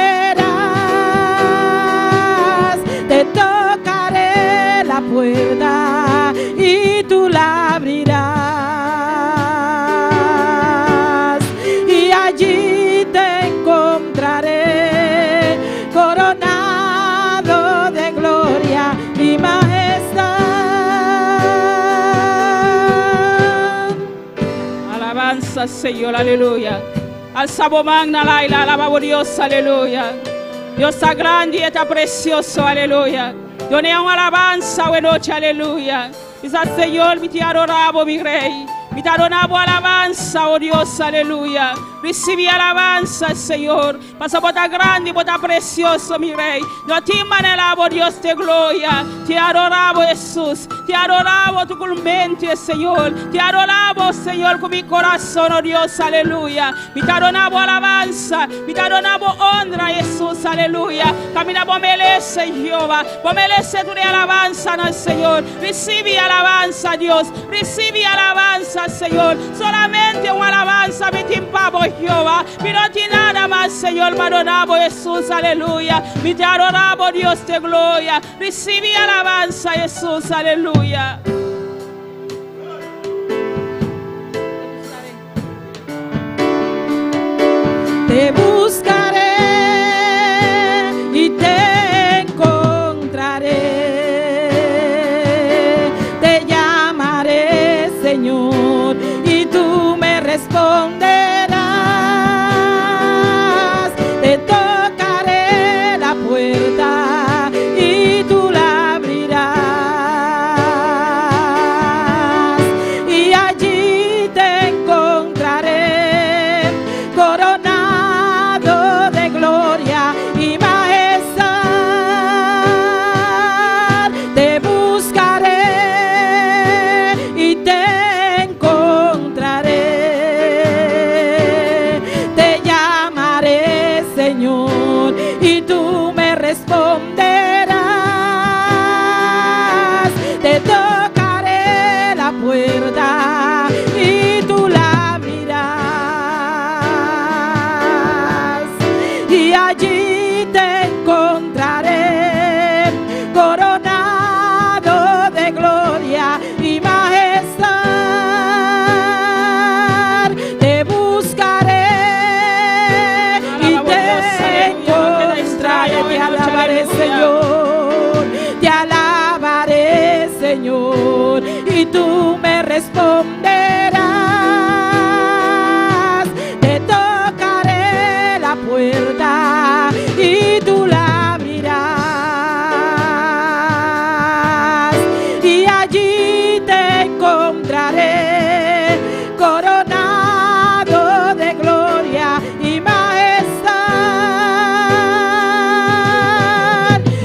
Te tocaré la puerta y tú la abrirás, y allí te encontraré coronado de gloria y majestad. Alabanza, Señor, aleluya. Al sabo magna laila, alabamos a Dios, aleluya. Dios está grande y está precioso, aleluya. Dios es una alabanza, buena noche, aleluya. Dice al Señor, mi te adoramos, mi rey. Mi te adoramos alabanza, oh Dios, aleluya. Recibe alabanza, Señor. Pasa por tan grande y por tan precioso, mi rey. No te manelamos, Dios de gloria. Te adoramos, Jesús. Te adoramos tu mente, Señor. Te adoramos, Señor, con mi corazón, oh Dios, aleluya. Mi te adoramos alabanza. Mi te adoramos honra, Jesús, aleluya. Camina por merece, Jehová. Por merece tu alabanza, no, Señor. Recibe alabanza, Dios. Recibe alabanza, Señor. Solamente una alabanza me timpamos, Jehová. Mi no tiene nada más, Señor. Me adoramos, Jesús, aleluya. Mi te adoramos, Dios de gloria. Recibe alabanza, Jesús, aleluya. Te buscaré y te encontraré. Te llamaré, Señor, y tú me responderás. Te tocaré la puerta puerta y tú la abrirás, y allí te encontraré coronado de gloria y majestad. Te buscaré y te encontraré. Te alabaré, Señor, te alabaré, Señor, y tú me responderás. Te tocaré la puerta y tú la abrirás, y allí te encontraré coronado de gloria y majestad,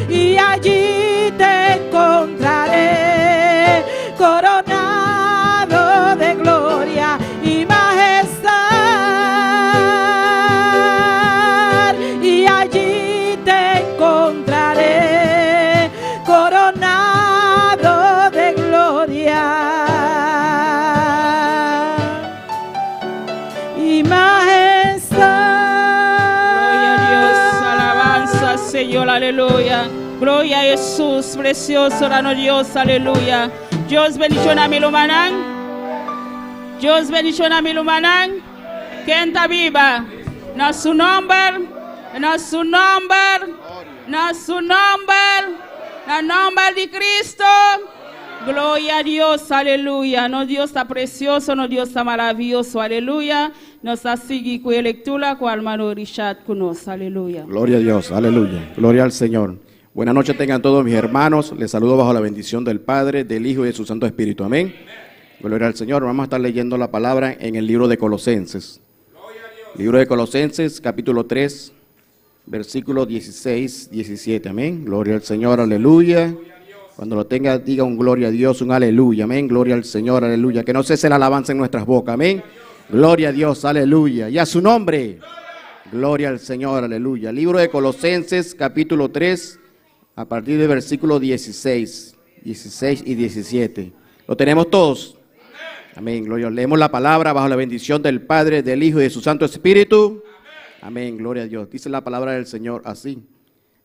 y allí te encontraré coronado de gloria y majestad, y allí te encontraré coronado de gloria y majestad. Gloria a Dios, alabanza, Señor, aleluya. Gloria a Jesús, precioso, orano Dios, aleluya. Dios bendición mi lumanán. Dios bendición mi lumanán. Quien está viva, no su nombre, no su nombre, no su nombre, no nombre de Cristo. Gloria a Dios, aleluya. No Dios está precioso, no Dios está maravilloso, aleluya. Nos ha seguido con la lectura con hermano Richard Cunos, aleluya. Gloria a Dios, aleluya. Gloria al Señor. Buenas noches tengan todos mis hermanos. Les saludo bajo la bendición del Padre, del Hijo y de su Santo Espíritu. Amén. Gloria al Señor. Vamos a estar leyendo la palabra en el libro de Colosenses. Libro de Colosenses, capítulo 3, versículos 16, 17. Amén. Gloria al Señor, aleluya. Cuando lo tenga, diga un gloria a Dios, un aleluya. Amén. Gloria al Señor, aleluya. Que no cese la alabanza en nuestras bocas. Amén. Gloria a Dios, aleluya. Y a su nombre. Gloria al Señor, aleluya. Libro de Colosenses, capítulo 3, a partir del versículo 16 y 17. ¿Lo tenemos todos? Amén. Gloria. Leemos la palabra bajo la bendición del Padre, del Hijo y de su Santo Espíritu. Amén. Gloria a Dios. Dice la palabra del Señor así.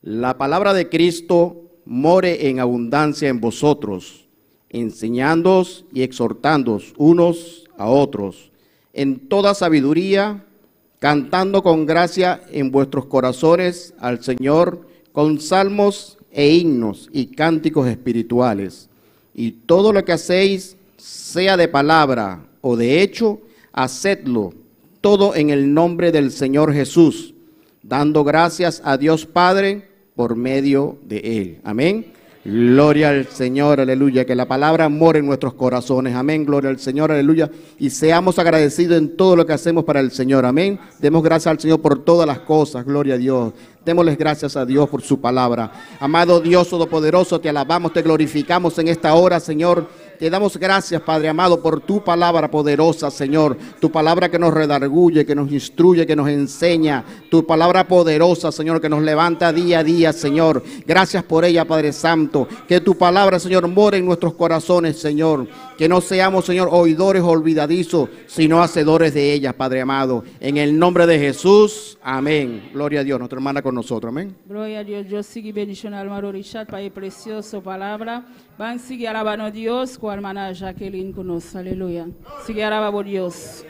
La palabra de Cristo more en abundancia en vosotros, enseñándoos y exhortándoos unos a otros, en toda sabiduría, cantando con gracia en vuestros corazones al Señor, con salmos e himnos y cánticos espirituales. Y todo lo que hacéis, sea de palabra o de hecho, hacedlo todo en el nombre del Señor Jesús, dando gracias a Dios Padre por medio de Él. Amén. Gloria al Señor, aleluya. Que la palabra more en nuestros corazones. Amén. Gloria al Señor, aleluya. Y seamos agradecidos en todo lo que hacemos para el Señor. Amén. Demos gracias al Señor por todas las cosas. Gloria a Dios. Démosles gracias a Dios por su palabra. Amado Dios Todopoderoso, te alabamos, te glorificamos en esta hora, Señor. Te damos gracias, Padre amado, por tu palabra poderosa, Señor. Tu palabra que nos redarguye, que nos instruye, que nos enseña. Tu palabra poderosa, Señor, que nos levanta día a día, Señor. Gracias por ella, Padre Santo. Que tu palabra, Señor, more en nuestros corazones, Señor. Que no seamos, Señor, oidores olvidadizos, sino hacedores de ella, Padre amado. En el nombre de Jesús, amén. Gloria a Dios. Nuestra hermana con nosotros, amén. Gloria a Dios. Yo sigo bendición al hermano Richard para el precioso palabra. Van a seguir alabando a Dios con la hermana Jacqueline con nosotros. Aleluya. Sigue alabando a Dios.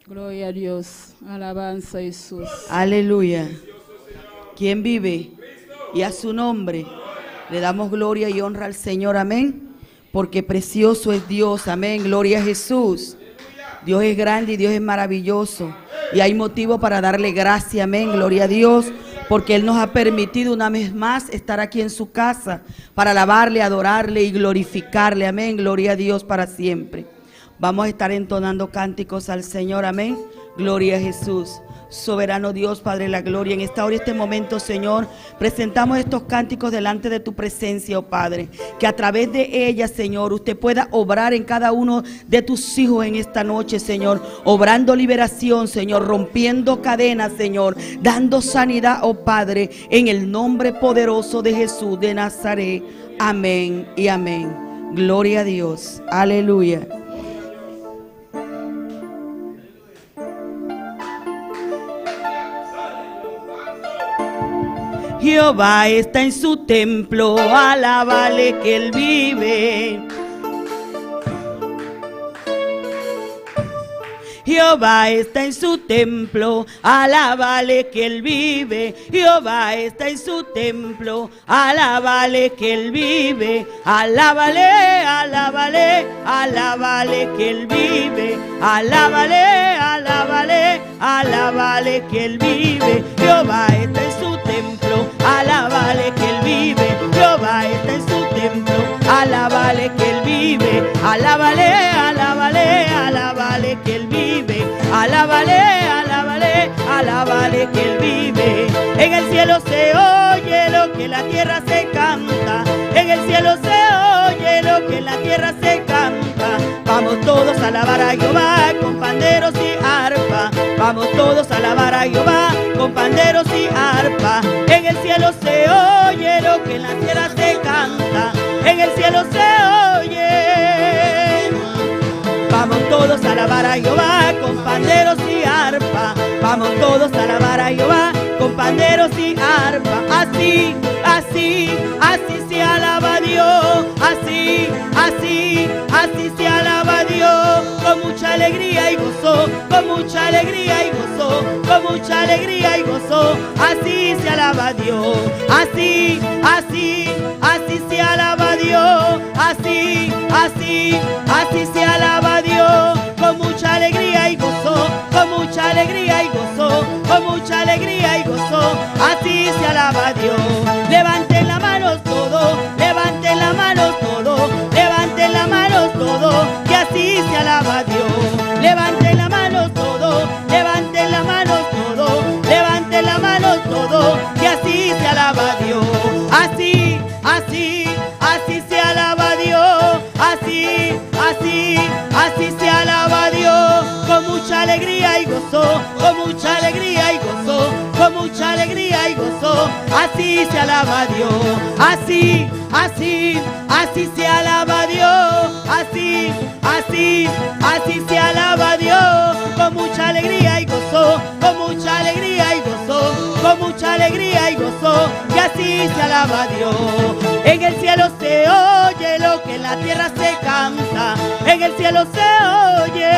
Gloria a Dios. Alabanza a Jesús. Aleluya. ¿Quién vive? Y a su nombre le damos gloria y honra al Señor. Amén. Porque precioso es Dios. Amén. Gloria a Jesús. Dios es grande y Dios es maravilloso. Y hay motivo para darle gracia. Amén. Gloria a Dios. Porque Él nos ha permitido una vez más estar aquí en su casa para alabarle, adorarle y glorificarle. Amén. Gloria a Dios para siempre. Vamos a estar entonando cánticos al Señor. Amén. Gloria a Jesús. Soberano Dios, Padre de la gloria, en esta hora y este momento, Señor, presentamos estos cánticos delante de tu presencia, oh Padre, que a través de ellas, Señor, usted pueda obrar en cada uno de tus hijos en esta noche, Señor, obrando liberación, Señor, rompiendo cadenas, Señor, dando sanidad, oh Padre, en el nombre poderoso de Jesús de Nazaret. Amén y amén. Gloria a Dios. Aleluya. Jehová está en su templo, alábale que él vive. Jehová está en su templo, alábale que él vive. Jehová está en su templo, alábale que él vive. Alábale, alábale, alábale que él vive. Alábale, alábale, alábale que él vive. Jehová está en su templo, alábale que él vive. Jehová está en su templo, alábale que él vive. Alábale, alábale, alábale que él vive. Alábale, alábale, alábale que él vive. En el cielo se oye lo que en la tierra se canta. En el cielo se oye lo que en la tierra se canta. Vamos todos a alabar a Jehová con panderos y arpa. Vamos todos a alabar a Jehová con panderos y arpa. En el cielo se oye lo que en la tierra se canta. En el cielo se oye. Vamos todos a alabar a Jehová con panderos y arpa. Vamos todos a alabar a Jehová con panderos y arpa. Así, así, así se alaba a Dios. Así, así, así se alaba a Dios. Con mucha alegría y gozo, con mucha alegría y gozo, con mucha alegría y gozo. Así se alaba a Dios. Así, así, así se alaba a Dios. Así, así, así se alaba a Dios. Con mucha alegría y gozo, con mucha alegría y gozo, con mucha alegría y gozo. Así se alaba a Dios. Levanten las manos todos, levanten las manos todos, levanten las manos todos, que así se alaba a Dios. Levanten las manos todos, levanten las manos todos, levanten las manos todos, que así se alaba a Dios. Así, así, así se alaba a Dios. Así, así, así se alaba a Dios. Con mucha alegría y gozo, con mucha alegría y gozo, con mucha alegría y gozo. Así se alaba a Dios. Así, así, así se alaba a Dios. Así, así, así se alaba a Dios. Con mucha alegría y gozo, con mucha alegría y gozo, con mucha alegría y gozo. Y así se alaba a Dios. En el cielo se oye lo que en la tierra se canta. En el cielo se oye.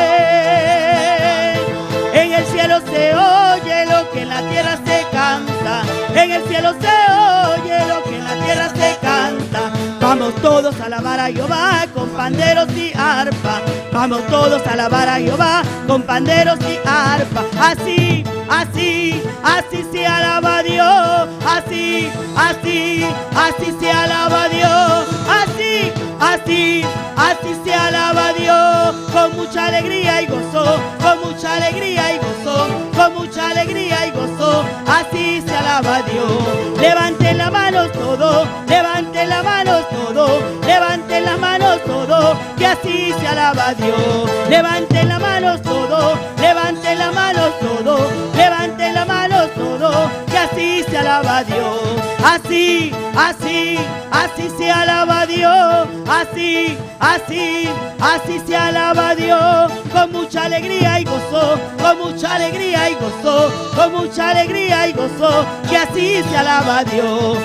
En el cielo se oye lo que en la tierra se canta. En el cielo se oye lo que en la tierra se canta. Vamos todos a alabar a Jehová con panderos y arpa. Vamos todos a alabar a Jehová con panderos y arpa. Así, así, así se alaba a Dios. Así, así, así se alaba a Dios. Así, así, así se alaba a Dios. Con mucha alegría y gozo, con mucha alegría y gozo, con mucha alegría y gozo. Así se alaba a Dios. Levanten las manos todos, levanten las manos todos, levanten las manos todos, que así se alaba a Dios. Levanten las manos todos, levanten las manos todos, levanten las manos todos, que así se alaba a Dios. Así, así, así se alaba a Dios. Así, así, así se alaba a Dios. Con mucha alegría y gozo, con mucha alegría y gozo, con mucha alegría y gozo, que así se alaba a Dios.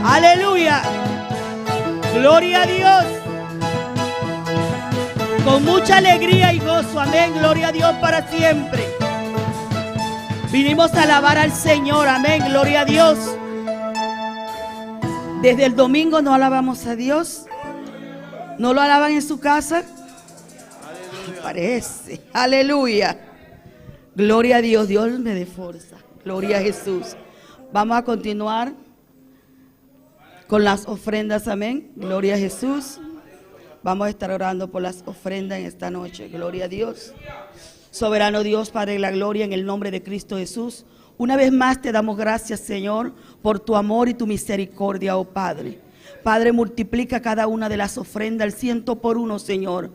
Aleluya. Gloria a Dios. Con mucha alegría y gozo, amén. Gloria a Dios para siempre. Vinimos a alabar al Señor, amén. Gloria a Dios. Desde el domingo no alabamos a Dios. ¿No lo alaban en su casa? Parece. Aleluya. Gloria a Dios. Dios me dé fuerza. Gloria a Jesús. Vamos a continuar con las ofrendas, amén. Gloria a Jesús. Vamos a estar orando por las ofrendas en esta noche. Gloria a Dios. Soberano Dios, Padre de la gloria, en el nombre de Cristo Jesús. Una vez más te damos gracias, Señor, por tu amor y tu misericordia, oh Padre. Padre, multiplica cada una de las ofrendas al 100 por 1, Señor,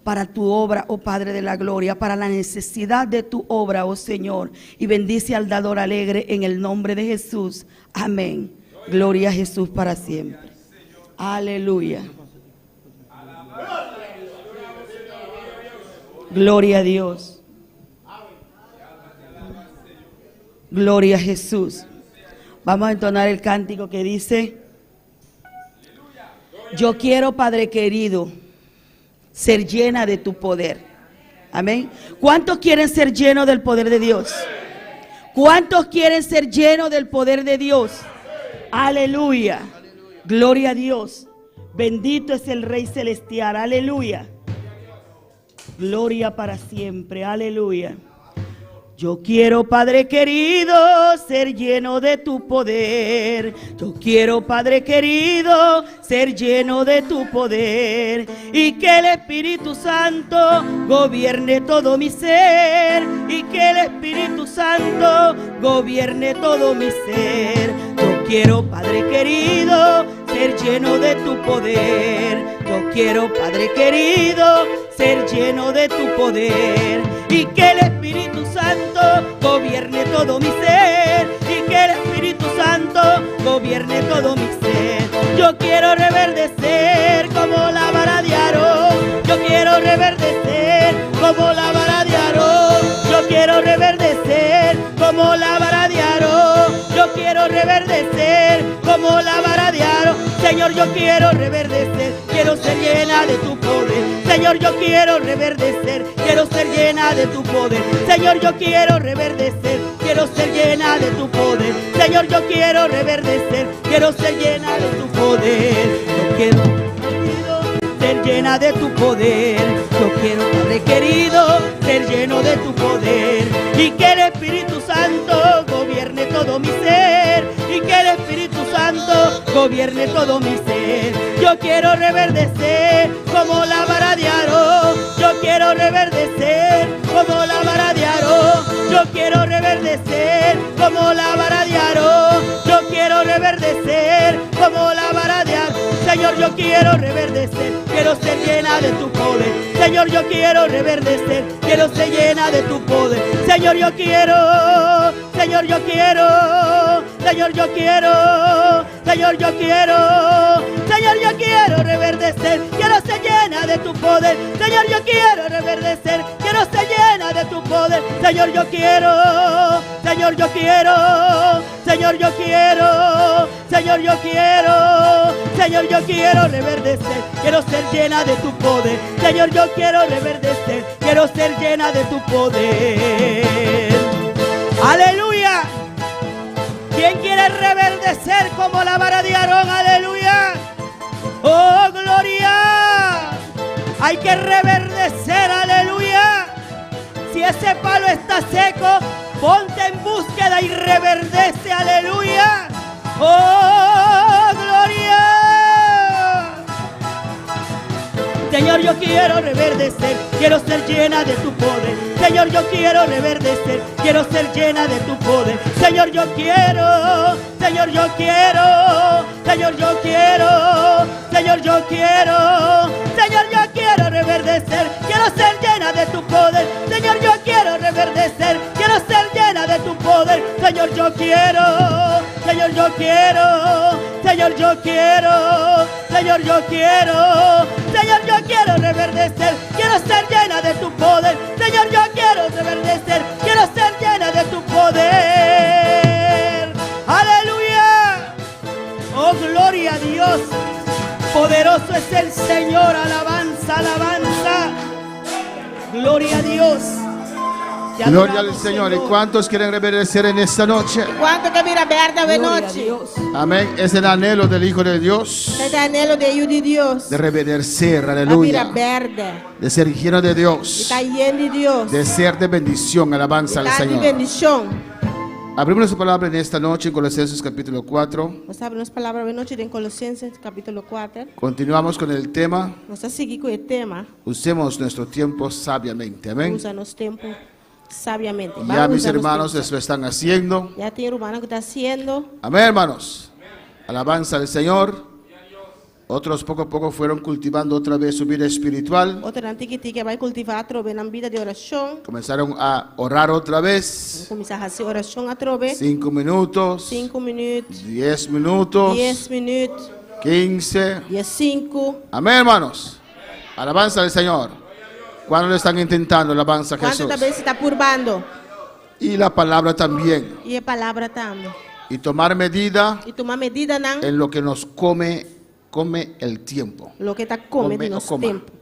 para tu obra, oh Padre de la gloria, para la necesidad de tu obra, oh Señor. Y bendice al dador alegre en el nombre de Jesús. Amén. Gloria a Jesús para siempre. Aleluya. Gloria a Dios. Gloria a Jesús. Vamos a entonar el cántico que dice: yo quiero, Padre querido, ser llena de tu poder. Amén. ¿Cuántos quieren ser llenos del poder de Dios? ¿Cuántos quieren ser llenos del poder de Dios? Aleluya. Gloria a Dios. Bendito es el Rey Celestial. Aleluya. Gloria para siempre. Aleluya. Yo quiero, Padre querido, ser lleno de tu poder. Yo quiero, Padre querido, ser lleno de tu poder. Y que el Espíritu Santo gobierne todo mi ser. Y que el Espíritu Santo gobierne todo mi ser. Yo quiero, Padre querido, ser lleno de tu poder. Yo quiero, Padre querido, ser lleno de tu poder. Y que el Espíritu Santo gobierne todo mi ser. Y que el Espíritu Santo gobierne todo mi ser. Yo quiero reverdecer como la vara de Aarón. Yo quiero reverdecer como la vara de Aarón. Yo quiero reverdecer como la vara de Aarón. Yo quiero reverdecer como la vara de Aarón. Señor, yo quiero reverdecer. Quiero ser llena de tu poder. Señor, yo quiero reverdecer. Quiero ser llena de tu poder. Señor, yo quiero reverdecer. Quiero ser llena de tu poder. Señor, yo quiero reverdecer. Quiero ser llena de tu poder. Yo quiero ser llena de tu poder. Yo quiero, Padre querido, ser lleno de tu poder. Y que el Espíritu Santo gobierne todo mi ser. Y que el Espíritu Santo gobierne todo mi ser. Yo quiero reverdecer como la vara de Aarón. Yo quiero reverdecer como la vara de Aarón. Yo quiero reverdecer como la vara de Aarón. Yo quiero reverdecer como la vara de Aarón. Señor, yo quiero reverdecer. Quiero ser llena de tu poder. Señor, yo quiero reverdecer. Quiero ser llena de tu poder. Señor, yo quiero. Señor, yo quiero. Señor, yo quiero. Señor, yo quiero. Señor, yo quiero reverdecer. Quiero ser llena de tu poder. Señor, yo quiero reverdecer. Quiero ser llena de tu poder. Señor, yo quiero. Señor, yo quiero. Señor, yo quiero. Señor, yo quiero. Señor, yo quiero reverdecer. Quiero ser llena de tu poder. Señor, yo quiero reverdecer. Quiero ser llena de tu poder. Aleluya. ¿Quién quiere reverdecer como la vara de Aarón? Aleluya. Oh, gloria. Hay que reverdecer, aleluya. Si ese palo está seco, ponte en búsqueda y reverdece, aleluya. Oh, gloria. Señor, yo quiero reverdecer, quiero ser llena de tu poder. Señor, yo quiero reverdecer, quiero ser llena de tu poder. Señor, yo quiero, Señor, yo quiero, Señor, yo quiero, Señor, yo quiero, Señor, yo quiero reverdecer, quiero ser llena de tu poder. Señor, yo quiero reverdecer, quiero ser llena de tu poder. Señor, yo quiero, Señor, yo quiero, Señor, yo quiero, Señor, yo quiero, Señor, yo quiero reverdecer, quiero ser llena de tu poder. Señor, yo quiero reverdecer, quiero ser llena de tu poder. Aleluya. Oh, gloria a Dios. Poderoso es el Señor. Alabanza, alabanza. Gloria a Dios. Te Gloria al adoramos, Señor. ¿Y Señor. cuántos quieren reverdecer en esta noche? Quanto che vi aberta Gloria a noche? Dios. Amén. Es el anhelo del Hijo de Dios È l'anello di Dios. de reverdecer, A vida aleluya. aberta. De ser lleno de Di Dios, estar lleno di Dios. de ser de bendición, alabanza al Estar di Señor. bendição. Abrimos su palabra en esta noche en Colosenses capítulo 4. Nós abrimos palavra de noite em Colossenses capítulo 4. Continuamos con el tema, Nós vamos seguir com o tema. usemos nuestro tiempo sabiamente. Amén. Usa nosso tempo sabiamente. Ya Vamos mis usar nosso hermanos tempo. lo están haciendo. Já tem hermano que está haciendo. Amén, hermanos. Alabanza al Señor. Otros poco a poco fueron cultivando otra vez su vida espiritual. Outra antiga que vai cultivar a trove na vida de oração. Comenzaron a orar otra vez. Começar a fazer oração a trove. 5 minutos, 5 minutos, 10 minutos, 10 minutos, 15. 15. Amén, hermanos. Alabanza al Señor. ¿Cuándo le están intentando alabanza a ¿Cuánto Jesús? también se está purbando? Y la palabra también. Y la palabra también. Y tomar medida Y toma medida nan en lo que nos come el tiempo. lo que está come Come de o nos coma. tiempo.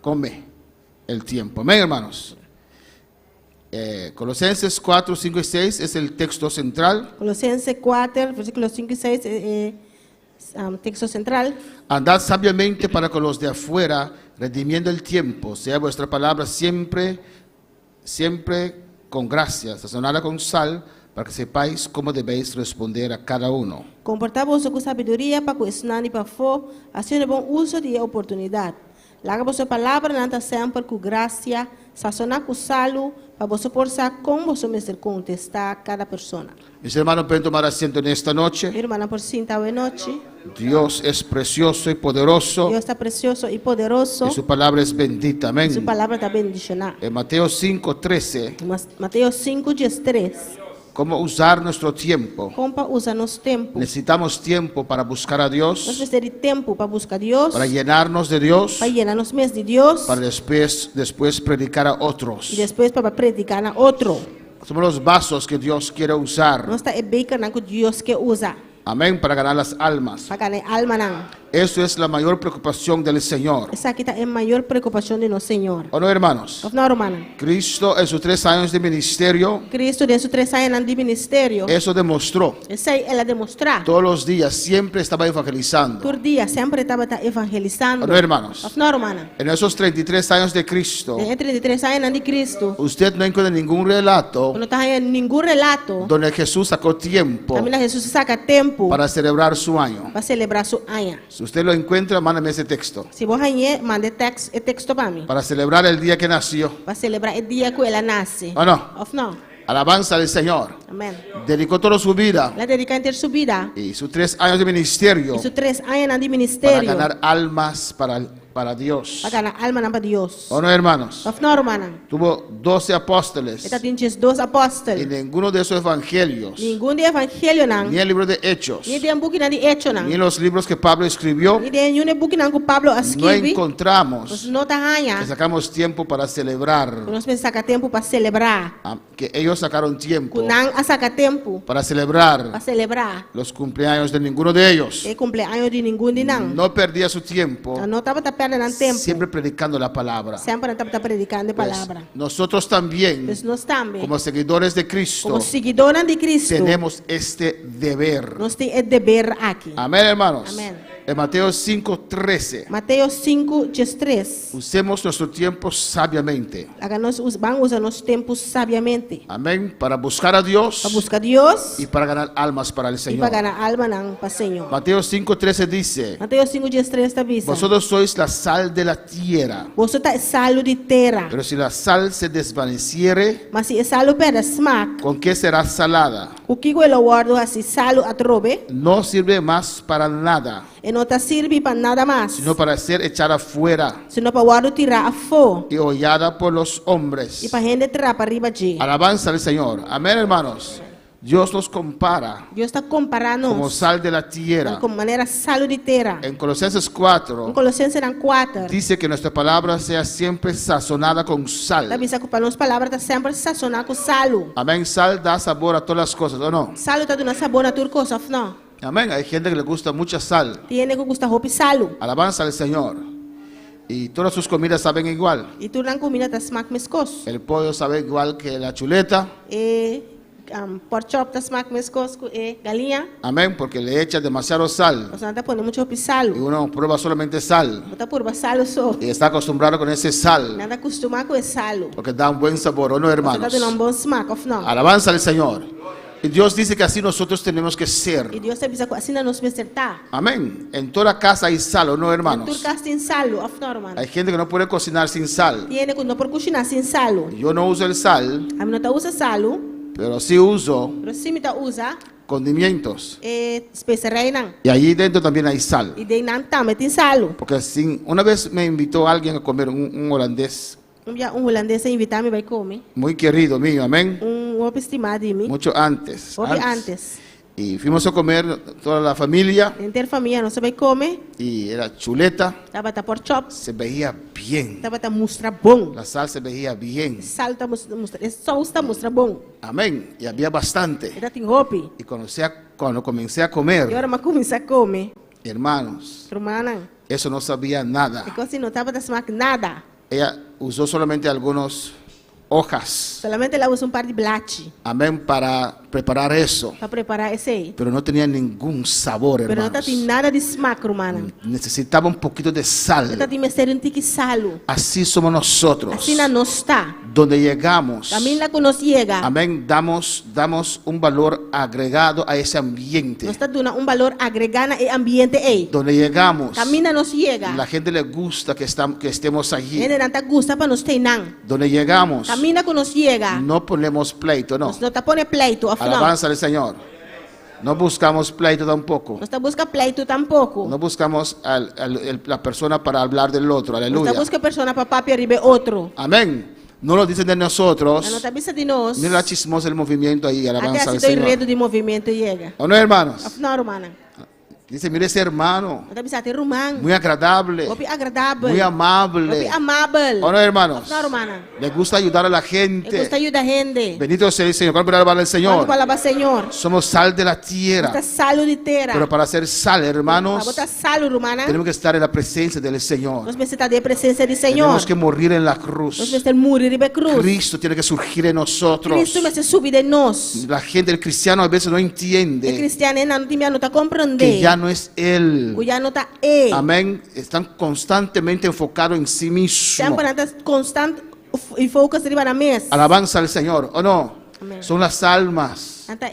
Come el tiempo. Amén, hermanos. Colosenses 4, 5 y 6 es el texto central. Colosenses 4, versículos 5 y 6, texto central. Andad sabiamente para con los de afuera, redimiendo el tiempo. Sea vuestra palabra siempre con gracia, sazonada con sal, para que sepáis cómo debéis responder a cada uno. Comportar-vos com sabedoria para ensinar e para for, assim bom uso de oportunidade. Larga vossa palavra nanta sempre com graça, sazonar com salo, para você forçar com você mesmo contestar cada pessoa. Mis hermanos, pueden tomar asiento en esta noche. Irmã, por cinta hoje noite, Dios es precioso y poderoso, Deus está precioso e poderoso, y su palabra es bendita. sua Amén. palavra está bendicionada. En Mateo 5, 13, Mateus 5, 13. cómo usar nuestro tiempo. Como para usar nosso tempo. Necesitamos tiempo para buscar a Nós Dios, precisamos de tempo para buscar Deus, para llenarnos de Dios, para llenar nos mês de Deus, para después predicar a otros. e depois para predicar na outro. Somos los vasos que Dios quiere usar. Nós está beca na que Deus quer usar. Amén, para ganar las almas. Para ganhar alma não. Eso es la mayor preocupación del Señor. Essa aqui está a maior preocupação de nosso Senhor. ¿O no, hermanos? Não, hermana. Cristo en sus 3 años de ministerio, Cristo, dentro de 3 anos de ministério, eso demostró. essa aí ela demonstrar. Todos los días siempre estaba evangelizando. Todo dia sempre estava evangelizando. ¿O no, hermanos? Não, hermana. En esos 33 años de Cristo, Em 33 anos de Cristo, usted no encuentra ningún relato não está em nenhum relato. donde Jesús sacó tiempo Também Jesus saca tempo para celebrar su año. para celebrar seu ano. Si usted lo encuentra, mándame ese texto. Se você ganhar, mande texto para mim. Para celebrar el día que nació. Para celebrar o dia que ela nasce. ¿O no? Ou não? Alabanza al Señor. Amém. Dedicó toda su vida Ela dedica inteira sua vida. y sus 3 años de ministerio Isso 3 anos de para ministério. ganar almas para Dios. Para ganhar alma para Deus. ¿O no, hermanos? Ou não, hermana? Tuvo 12 apóstoles Ela tem 12 y apóstolos. ninguno de esos evangelios, Nenhum de evangelho não. ni el libro de Hechos, Ni de book de hecho não. ni los libros que Pablo escribió, Ni de nenhum book não que Pablo no escreve. encontramos Não tá que ganha. sacamos tiempo para celebrar, Nós precisamos sacar tempo para celebrar. que ellos sacaron tiempo Não a sacar tempo para celebrar para celebrar. los cumpleaños de ninguno de ellos. É cumpleaños de nenhum de não. No perdía su tiempo Não estava perdendo tempo. siempre predicando la palabra. Sempre estava predicando a Pues, palavra. nosotros también, Mas nós também, como seguidores de Cristo, como seguidores de Cristo, tenemos este deber. nós temos o dever aqui. Amén, hermanos. Amén. En Mateo 5:13, Mateus 5, 13. usemos nuestro tiempo sabiamente. Agora nós vamos usar nosso tempo sabiamente. Amén. Para buscar a Dios Para buscar Deus y para ganar almas para el e Señor. para ganhar alma não para o Senhor. Mateo 5:13 dice: Mateus 5, 13 está vista. vosotros sois la sal de la tierra, Você está salo de terra. pero si la sal se desvaneciere, Mas se salo perde smack, ¿con qué será salada? o que eu guardo assim salo atrobe, No sirve más para nada, e não te serve para nada mais. sino para ser echada fuera Senão para guardo tirar a fogo y hollada por los e hombres. para gente tirar para arriba de. Alabanza al Señor. Amén, hermanos. Dios nos compara Deus está comparando como sal de la tierra. com maneira salo de terra. En Colosenses Em 4 Colossenses 4, dice que nuestra palabra sea siempre sazonada con está sal. vista que para nós palavras está sempre sazonada com salo. Amén. Sal da sabor a todas las cosas, ¿o no? Salo está dando sabor a tudo coisa, não? Amén. Hay gente que le gusta mucha sal. Tiene que gostar roupa salo. Alabanza al Señor. Y todas sus comidas saben igual. E tu não comida está smack mescos. El pollo sabe igual que la chuleta. E pork chop está smack mescos e galinha. Amén. Porque le echa demasiado sal. Você não está pondo muito Y salo. uno prueba solamente sal. Bota por salo só. Y está acostumbrado con ese sal. Nada acostumar com esse salo. Porque da un buen sabor, ¿o no, Você hermanos? está dando bom smack, of não? Alabanza al Señor. Y Dios dice que así nosotros tenemos que ser. E Deus está vista assim não nos acertar. Amén. En toda casa hay sal, ¿o no, Tu hermanos? casa tem salo, of não, hermano? Hay gente que no puede cocinar sin sal. Tiene que não por cozinhar sem salo. Yo no uso el sal, A mim não tá usa salo, pero sí uso mas sim me tá usa condimentos. especiaria não. Y allí dentro también hay sal. E daí não também tem salo. Porque una vez me invitó alguien a comer un holandés dia holandês invitar-me vai comer. muy querido mío, amén. Uma estimada de mim. Mucho antes. Houve antes. Y fuimos a comer toda la familia Inteira família não vai comer. y era chuleta, Tava tá por chop. se veía bien. Tava tá mostra bom. La sal se veía bien. Sal tá mostra. Sauce tá mostra bom. Amén. Y había bastante. Era tem roupa. Y cuando comencé a E comer, hora mas começar a comer. hermanos, Romana. eso no sabía nada. Porque assim não tava da smack nada. Ella usó solamente algunas hojas, Solamente ela usa par de blate amén, para preparar eso. para preparar esse aí. Pero no tenía ningún sabor, Pero não tá tem hermanos. nada de smack, romana. Necesitaba un poquito de Não tá sal. tem mistério um tique salo. Así somos nosotros. Assim na nós tá. Donde llegamos, Também lá que nós chega. amén, damos un valor agregado a ese ambiente. Nós tá dando valor agregado ao ambiente aí. Donde llegamos, Também na nós chega. la gente le gusta que estemos allí. Ele não tá gusta para nós ter não. Donde llegamos, Também na que nós chega. no ponemos pleito, no. Nós não tá pone pleito, afinal. Alabanza al Señor. No buscamos pleito tampoco. Nós tá busca pleito tampouco. No buscamos la persona para hablar del otro. Nós Aleluya. tá busca persona para papi arriba outro. Amén. No lo dicen de nosotros. Não tá bisa de nós. Mira la chismosa del movimiento ahí. Até Alabanza al assim do Señor. enredo de movimento chega. ¿O no, hermanos? Afinal, romana. Dice, mire ese hermano. Não tá bisa ter romano. Muy agradable. Opi agradável. Muy Opi amable. amável. ¿O no, hermanos? Afinal, romana. Le gusta ayudar a la Eu gosto gente. de ajudar a gente. Bendito sea el Señor. ¿Cuál palabra al Quando Señor? palavra Senhor. Somos sal de la tierra. Está salo de terra. Pero para ser sal, Para hermanos, botar salo, romana. tenemos que estar en la presencia del Señor. Nós precisamos da presença do Senhor. Tenemos que morir en la Nós cruz. precisamos morir de cruz. Cristo tiene que surgir en nosotros. Cristo vai se subir de nós. La gente, el cristiano a veces no O entiende cristiano não está compreendendo. que ya no es Él. O já não está aí. Amén. Están constantemente enfocados en sí mismos. Sempre está constante e focus riba na mesa. Alabanza al Señor, ¿o no? Amén. Son las almas. Está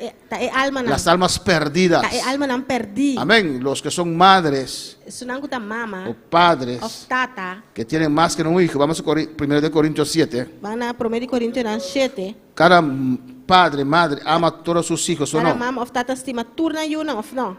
alma não. Las almas perdidas. Está alma não perdi. Amén. Los que son madres Isso não está mama. o padres Of tata. que tienen más que un hijo. Vamos a 1 de Corintios 7. Vai na 1 Coríntios 7. Cada padre, madre ama a todos sus hijos, ¿o Para no? mama of tata estima turna e uma of não.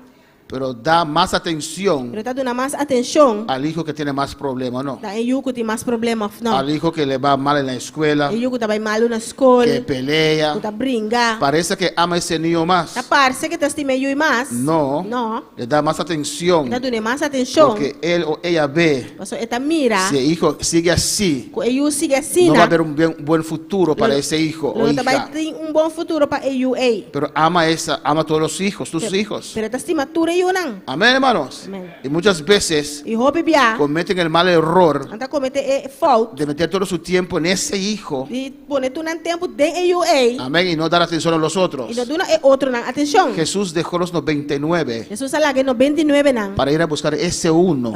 Pero da más atención Pero está dando mais atenção. al hijo que tiene más problemas, ¿no? Da e yuko tem mais problema of não. Al hijo que le va mal en la escuela, E yuko tá vai mal na escola. que pelea. Tá brinca. Parece que ama a ese niño más. Tá parece que tá estima e mais. No, Não. le da más atención Tá dando mais atenção. porque él o ella ve, Você está mira. si el hijo sigue así, E eu sigue assim, no va a haber un buen futuro para ese hijo o Não vai hija. ter bom futuro para eu aí. Pero ama a todos los hijos, tus hijos. Pero tá estima tura e não. Amén, hermanos. Amén. Y muchas veces E roupa bia. cometen el mal error Anta comete falta. de meter todo su tiempo en ese hijo. E poner tu nan tempo de eu aí. Amén. Y no dar atención a los otros. E não duna é outro nan atenção. Jesús dejó los 99 Jesus alaga no 29 nan. para ir a buscar ese uno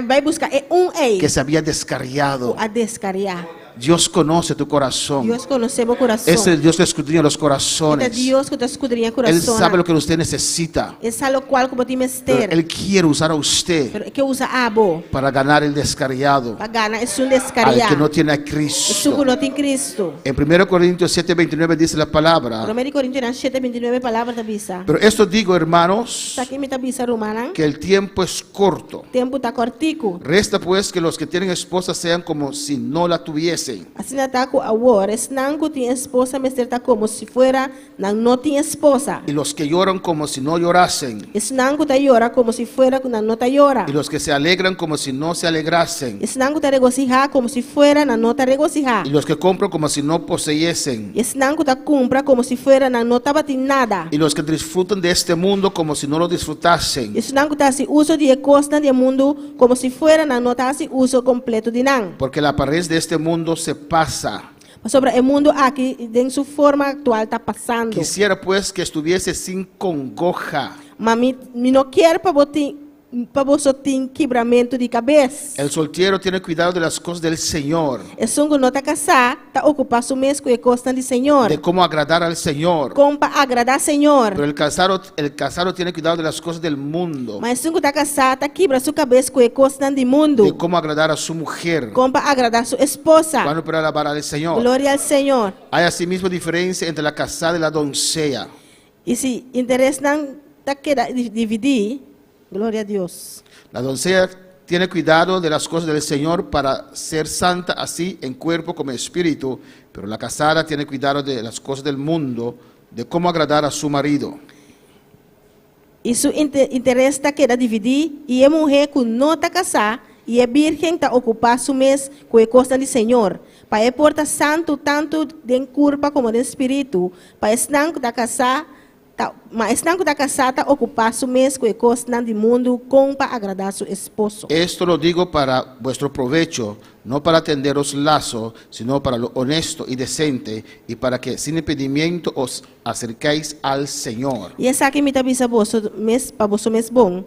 Vai buscar é aí. que se había descarriado. A descarriar. Dios conoce tu corazón. Deus conhece meu coração. Es el Dios que escudriña los É corazones. Deus que te escudrinha Él coração. sabe lo que usted necesita. É sabe o qual como te Pero mester. Él quiere usar a usted Pero que usa abo. para ganar el descarriado, Para ganhar é um al descarriar. que no tiene a Isso que Cristo. não tem Cristo. En 1 Corintios 7:29 dice la palabra. 1 Coríntios 7:29 palavra da bisa. Pero esto digo, hermanos, Sa aqui me tá bisa romana. que el tiempo es corto. Tempo tá cortico. Resta pues que los que tienen esposa sean como si no la tuviesen. Assim tá com a war, não tem esposa, mas tá como se fuera não tem esposa. Y los que lloran como si no llorasen. Isso não tá llora como se fuera não tá llora. Y los que se alegran como si no se alegrasen. Isso não tá regocijar como se fuera não tá regocijar. Y los que compran como si no poseyesen. Isso não tá compra como se fuera não tá batendo nada. Y los que disfrutan de este mundo como si no lo disfrutasen. Isso não tá se uso de costa do mundo como se fuera não tá se uso completo de não. Porque la pared de este mundo se pasa. Sobre o mundo aqui, em sua forma atual, está passando. Quisiera pues que estuviese sin congoja. Mas me não quero para você ter quebramento de cabeça. El soltero tiene cuidado de las cosas del Señor, É só que não está casado, está ocupado su mês com a costa do Senhor. de cómo agradar al Señor. Como para agradar ao Senhor. Pero el casado tiene cuidado de las cosas del mundo, Mas se está casado, está quebra sua cabeça com a costa do mundo. de cómo agradar a su mujer. Como para agradar sua esposa. Cuando para alabar al Señor. Glória ao Senhor. Hay asimismo diferencia entre la casada y la doncella. E se interesse não está querendo dividir, glória a Deus. La doncella tiene cuidado de las cosas del Señor para ser santa así en cuerpo como en espíritu, pero la casada tiene cuidado de las cosas del mundo, de cómo agradar a su marido. E seu interesse está querendo dividir, e a mulher que não está casada, e a virgem está ocupar seu mês com a costa do Senhor. Para a porta santo, tanto de corpo como de espírito, para estar da casada, mas estar da casada está ocupar seu mês com a costa do mundo, com para agradar seu esposo. Esto lo digo para vuestro provecho, no para tenderos lazo, sino para lo honesto y decente, y para que sin impedimento os acerquéis al Señor. E essa aqui me está avisando para você mês bom.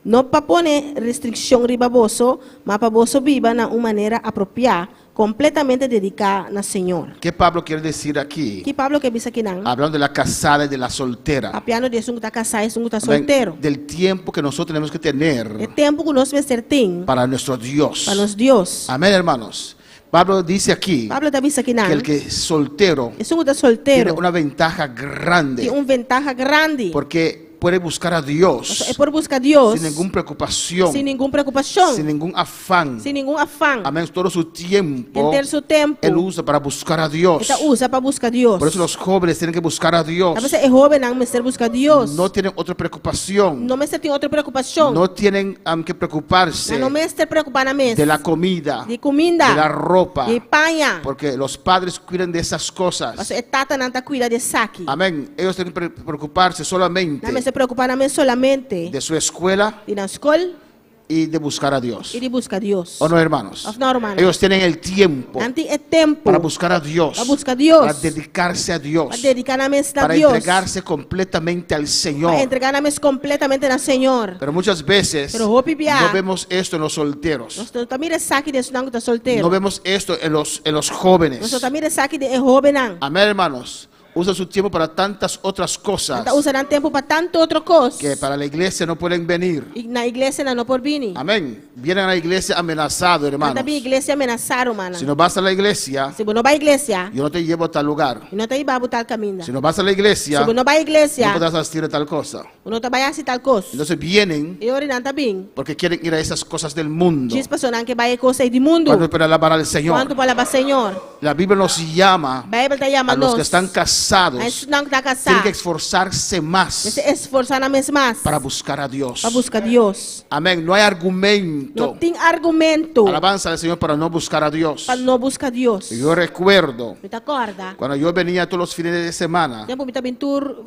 Não para pôr restrição riba você, mas para você viva de uma maneira apropriada, completamente dedicada ao Senhor. ¿Qué Pablo quiere decir aquí? Que Pablo que diz aqui não? Hablando de la casada y de la soltera. Apiano de um está casado e um está Amén. solteiro. Del tiempo que nosotros tenemos que É tener tempo que nós vamos ter para nuestro Dios. para nosso Deus. Amén, hermanos. Pablo dice aquí Pablo está dizendo aqui não. que el que es soltero É um está tiene solteiro. una ventaja grande Tem ventaja grande. porque puede buscar a Dios É por buscar Deus sin ninguna preocupación, sem nenhuma preocupação, sin ningún afán. sem nenhum afã. Amén. Todo su tiempo Em ter seu tempo, él usa para buscar a Dios. ele usa para buscar Deus. Por eso los jóvenes tienen que buscar a Dios. A veces é jovem não mas buscar Deus. No tienen otra preocupación. Não mas tem outra preocupação. No tienen que preocuparse Não me estar preocupado na mesa. de la comida, De comida. de la ropa, De panha. porque los padres cuidan de esas cosas. Mas é tata não tá cuida de saque. Amén. Ellos tienen que preocuparse solamente Não me se preocupar na mesa solamente de su escuela de na escola y de buscar a Dios. e de buscar Deus. ¿O no, hermanos? No, hermano. Ellos tienen el tiempo Antes é tempo para buscar a Dios, para buscar Deus. para dedicarse a Dios, para dedicar na mesa a para Deus. entregarse completamente al Para Señor. entregar na mesa completamente na Senhor. Pero muchas veces Pero hopi bia. no vemos esto en los solteros. Nós também é saque de não tá solteiro. No vemos esto en los jóvenes. Nós também é saque de jovem não. Amén, hermanos. Usa su tiempo para tantas otras cosas Tá usando tempo para tanto outra coisa. que para la iglesia no pueden venir. E na igreja não por vir. Amén. Vienen a la iglesia amenazados, hermanos. Também igreja amenaçaram, mano. Si no vas a la iglesia, Se você não vai à igreja, yo no te llevo a tal lugar. não tem para botar caminho. Si no vas a la Se iglesia, você não vai à igreja, no podrás asistir a tal cosa. não trabalha assim tal coisa. Entonces vienen E ora não tá bem. porque quieren ir a esas cosas del mundo. Diz pessoas que vai a coisa do mundo. Cuando para alabar al Señor. Quanto para o Senhor. La Biblia nos llama A Bíblia está a chamando los que están casados. a esses não que está Tienen casado. que esforzarse más Se esforçar na mesma mais. para buscar a Dios. Para buscar Deus. Amén. No hay argumento. Não tem argumento Alabanza al Señor para no buscar a Dios. para não buscar Deus. Yo recuerdo Me acorda? cuando yo venía todos los fines de semana, Tempo me tá bem tour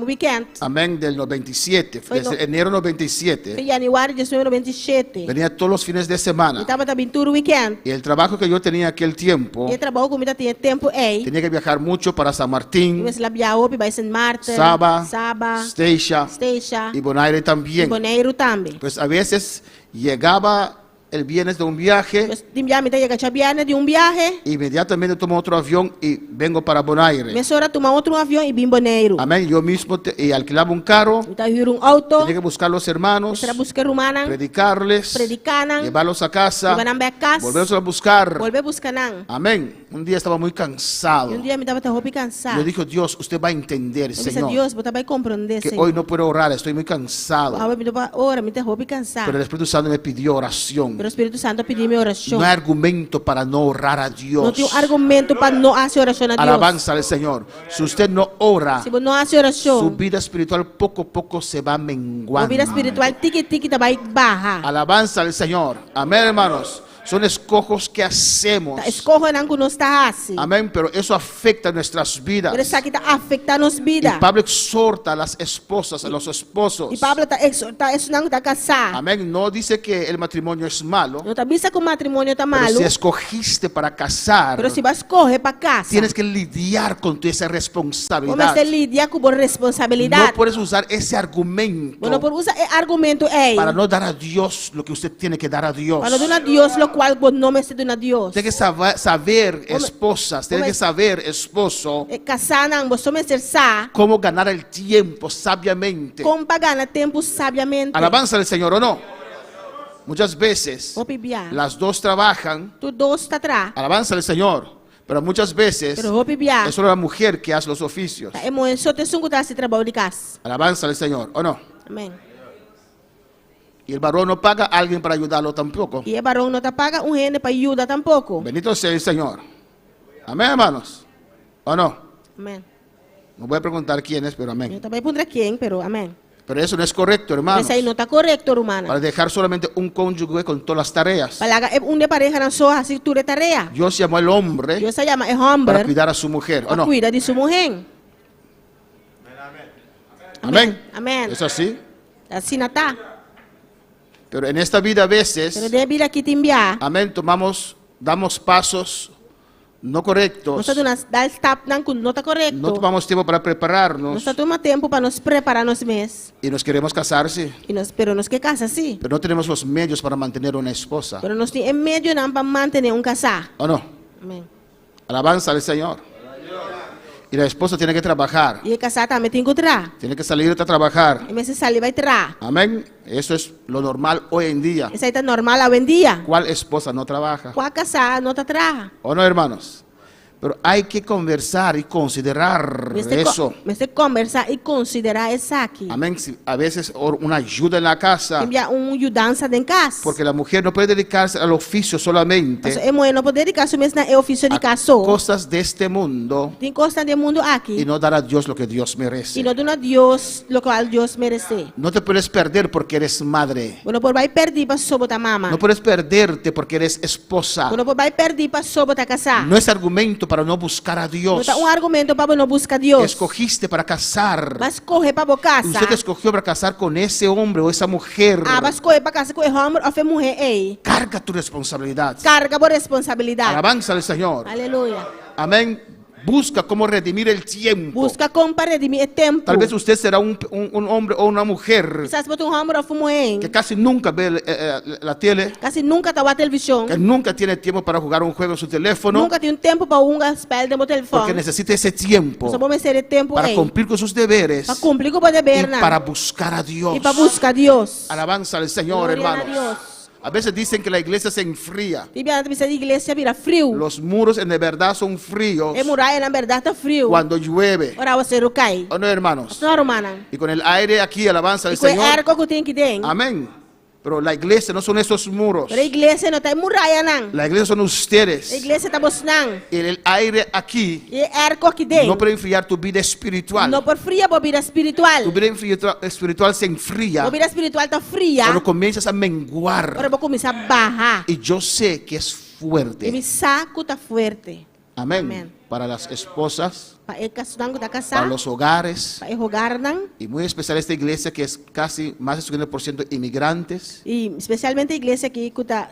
weekend. amén, del 97, Fue no- desde enero 97, Em januário de 2027. venía todos los fines de semana. Me estava também tour weekend. Y el trabajo que yo tenía aquel tiempo, E trabalho comigo tinha tempo aí. tenía que viajar mucho para San Martín, Mas lá viajou para San Martin, Saba, Saba, Stacia Stacia, y Bonaire e también. Bonaire também. Pues a veces llegaba el viernes de un viaje, Mas tinha me chega chabiana de viaje. inmediatamente tomo otro avión y vengo para Bonaire. Mas hora tomar outro avião e vim Bonaire. Amén. Yo mismo y alquilaba un carro, Então ir auto, tenía que buscar a los hermanos, será buscar rumana, predicarles, predicanan, llevarlos a casa, iban a casa, volverlos a buscar. volver buscar nan. Amén. Un día estaba muy cansado. E dia me dava roupa cansado. Yo dije, Dios, usted va a entender, Eu disse, Señor, Deus, você vai compreender, que Senhor. hoy no puedo orar, estoy muy cansado. Ahora me dava hora, me dá roupa cansado. Pero el Espíritu Santo me pidió oración. Pero o Espírito Santo pediu minha oração. No hay argumento para no orar a Não Dios. tem argumento para não fazer oração a Deus. Alabanza al Señor. Si usted no ora, Se você não faz su oração, vida espiritual poco a poco se va a menguando. vida espiritual tique-tique vai barra. Alabanza al Señor. Amén, hermanos. Son escojos que hacemos. Escorre não que nós está assim. Amén, pero eso afecta nuestras vidas. Pero isso aqui está afetando nossa Y vida. Pablo exhorta a las esposas, a los esposos. E Pablo está exortando isso não está casado. Amén. No dice que el matrimonio es malo, Não está vista que o matrimônio está pero malo. si escogiste para casar, Pero se vai escorrer para casa, tienes que lidiar con esa como responsabilidad. você lidia com a No responsabilidade. puedes usar ese argumento Você não pode usar argumento aí. para no dar a Dios lo que usted tiene que dar a Dios. Para dar a Deus lo qual não me está dando a Deus. Tiene que saber esposas, tiene que saber, esposo, Casar não, você me ser sa, cómo ganar el tiempo sabiamente. como pagar no tempo sabiamente. Alabanza al Señor, ¿o no? Muchas veces Vou pibiar. las dos trabajan, Tu dois está atrás. alabanza al Señor, pero muchas veces Pero vou pibiar. es solo la mujer que hace los oficios. É muito só te sungo tá se trabalho de casa. Alabanza al Señor, ¿o no? Amém. Y el varón no paga a alguien para ayudarlo tampoco. E o barão não tá paga rende para ajuda tampouco. Bendito sea el Señor. Amén, hermanos. ¿O no? Amém. No voy a preguntar quién es, pero Eu amén. também pondré quem, pero amém. Pero eso no es correcto, hermanos. Mas aí não está correto, romana. Para dejar solamente un cónyuge con todas las tareas. Palaga de pareja não só assim tudo é tarefa. Dios llamó al hombre Deus chama é para homem cuidar a su mujer, ¿o para no? cuidar de sua mulher. Amén. Amém. ¿Es así? Assim não está. Pero en esta vida a Pero veces, de vida aqui te enviar. amén, damos pasos no correctos. Nós estamos dar step não está correto. No tomamos tiempo para Nós prepararnos estamos tomando tempo para nos preparar nós mesmos. y nos queremos casarse, E nós, pero nós que casa sim. pero no tenemos los medios para mantener una esposa, Pero nós temos meio não para manter casar. ¿o no? Amém. Alabanza al Señor. Y la esposa tiene que trabajar, E casar também tem que entrar. tiene que salir a trabajar. E mas se sair vai entrar. Amén. Eso es lo normal hoy en día. Isso aí está normal hoje em dia. ¿Cuál esposa no trabaja? Qual casar não está atrás. ¿O no, hermanos? Pero hay que conversar y considerar eso. Mas de conversar e considerar isso aqui. Amén. A veces una ayuda en la casa, Enviar ajudança em casa. porque la mujer no puede dedicarse al oficio solamente É mulher não poder dedicar seu mesmo ao ofício de a casa. cosas de este mundo Tem coisa do mundo y aqui. no dar a Dios lo que Dios E merece. não dá a Deus o qual Deus merece. No te puedes perder porque eres madre. Você não vai perder para sobre a mama. No puedes perderte porque eres esposa. Você não vai perder para sobre a casar. No es argumento para no buscar a Não Dios. está argumento para não buscar Deus. Escogiste para casar. Mas correr para a casa. Usted escogió para casar con ese hombre o esa mujer. Mas correr para casa com o homem ou a mulher. Ei, Carga tu responsabilidad. carga por responsabilidade. Alabanza al Señor. Aleluia. Amén. Busca cómo redimir el tiempo. Busca comparar de mim tempo. Tal vez usted será un hombre o una mujer Quizás botar homem ou mulher. que casi nunca ve la tele, Casi nunca está a televisão. que nunca tiene tiempo para jugar un juego en su teléfono, Nunca tem tempo para spel de meu porque telefone. necesita ese tiempo Só vamos ter tempo para aí. cumplir con sus deberes Para cumprir com o dever, y para buscar a Dios. E para buscar Deus. Alabanza al Señor, Glória a hermanos. Deus. A veces dicen que la iglesia se enfría. E a igreja vira frio. Los muros en de verdad son fríos E muralha na verdade está frio. cuando llueve. Ora você não cai. ¿O no, hermanos? Não, romana. Y con el aire aquí, alabanza al E com o Señor. arco que tem que dentro. Amén. Pero la iglesia no son esos muros. Pero a igreja não está muralha não. La iglesia son ustedes. A igreja está não. Y el aire aquí E arco aqui dentro. no puede enfriar tu vida espiritual. Não por fria para vida espiritual. Tu vida espiritual se enfría A vida espiritual está fria. cuando comienzas a menguar. Agora vou começar a barrar. Y yo sé que es E fuerte. meu saco está forte. Amén. Amén. Para las esposas, Para o casunango da para casa. los hogares. Para o rogar não. Y muy especial esta iglesia que es casi más de 50% inmigrantes. E especialmente a igreja que está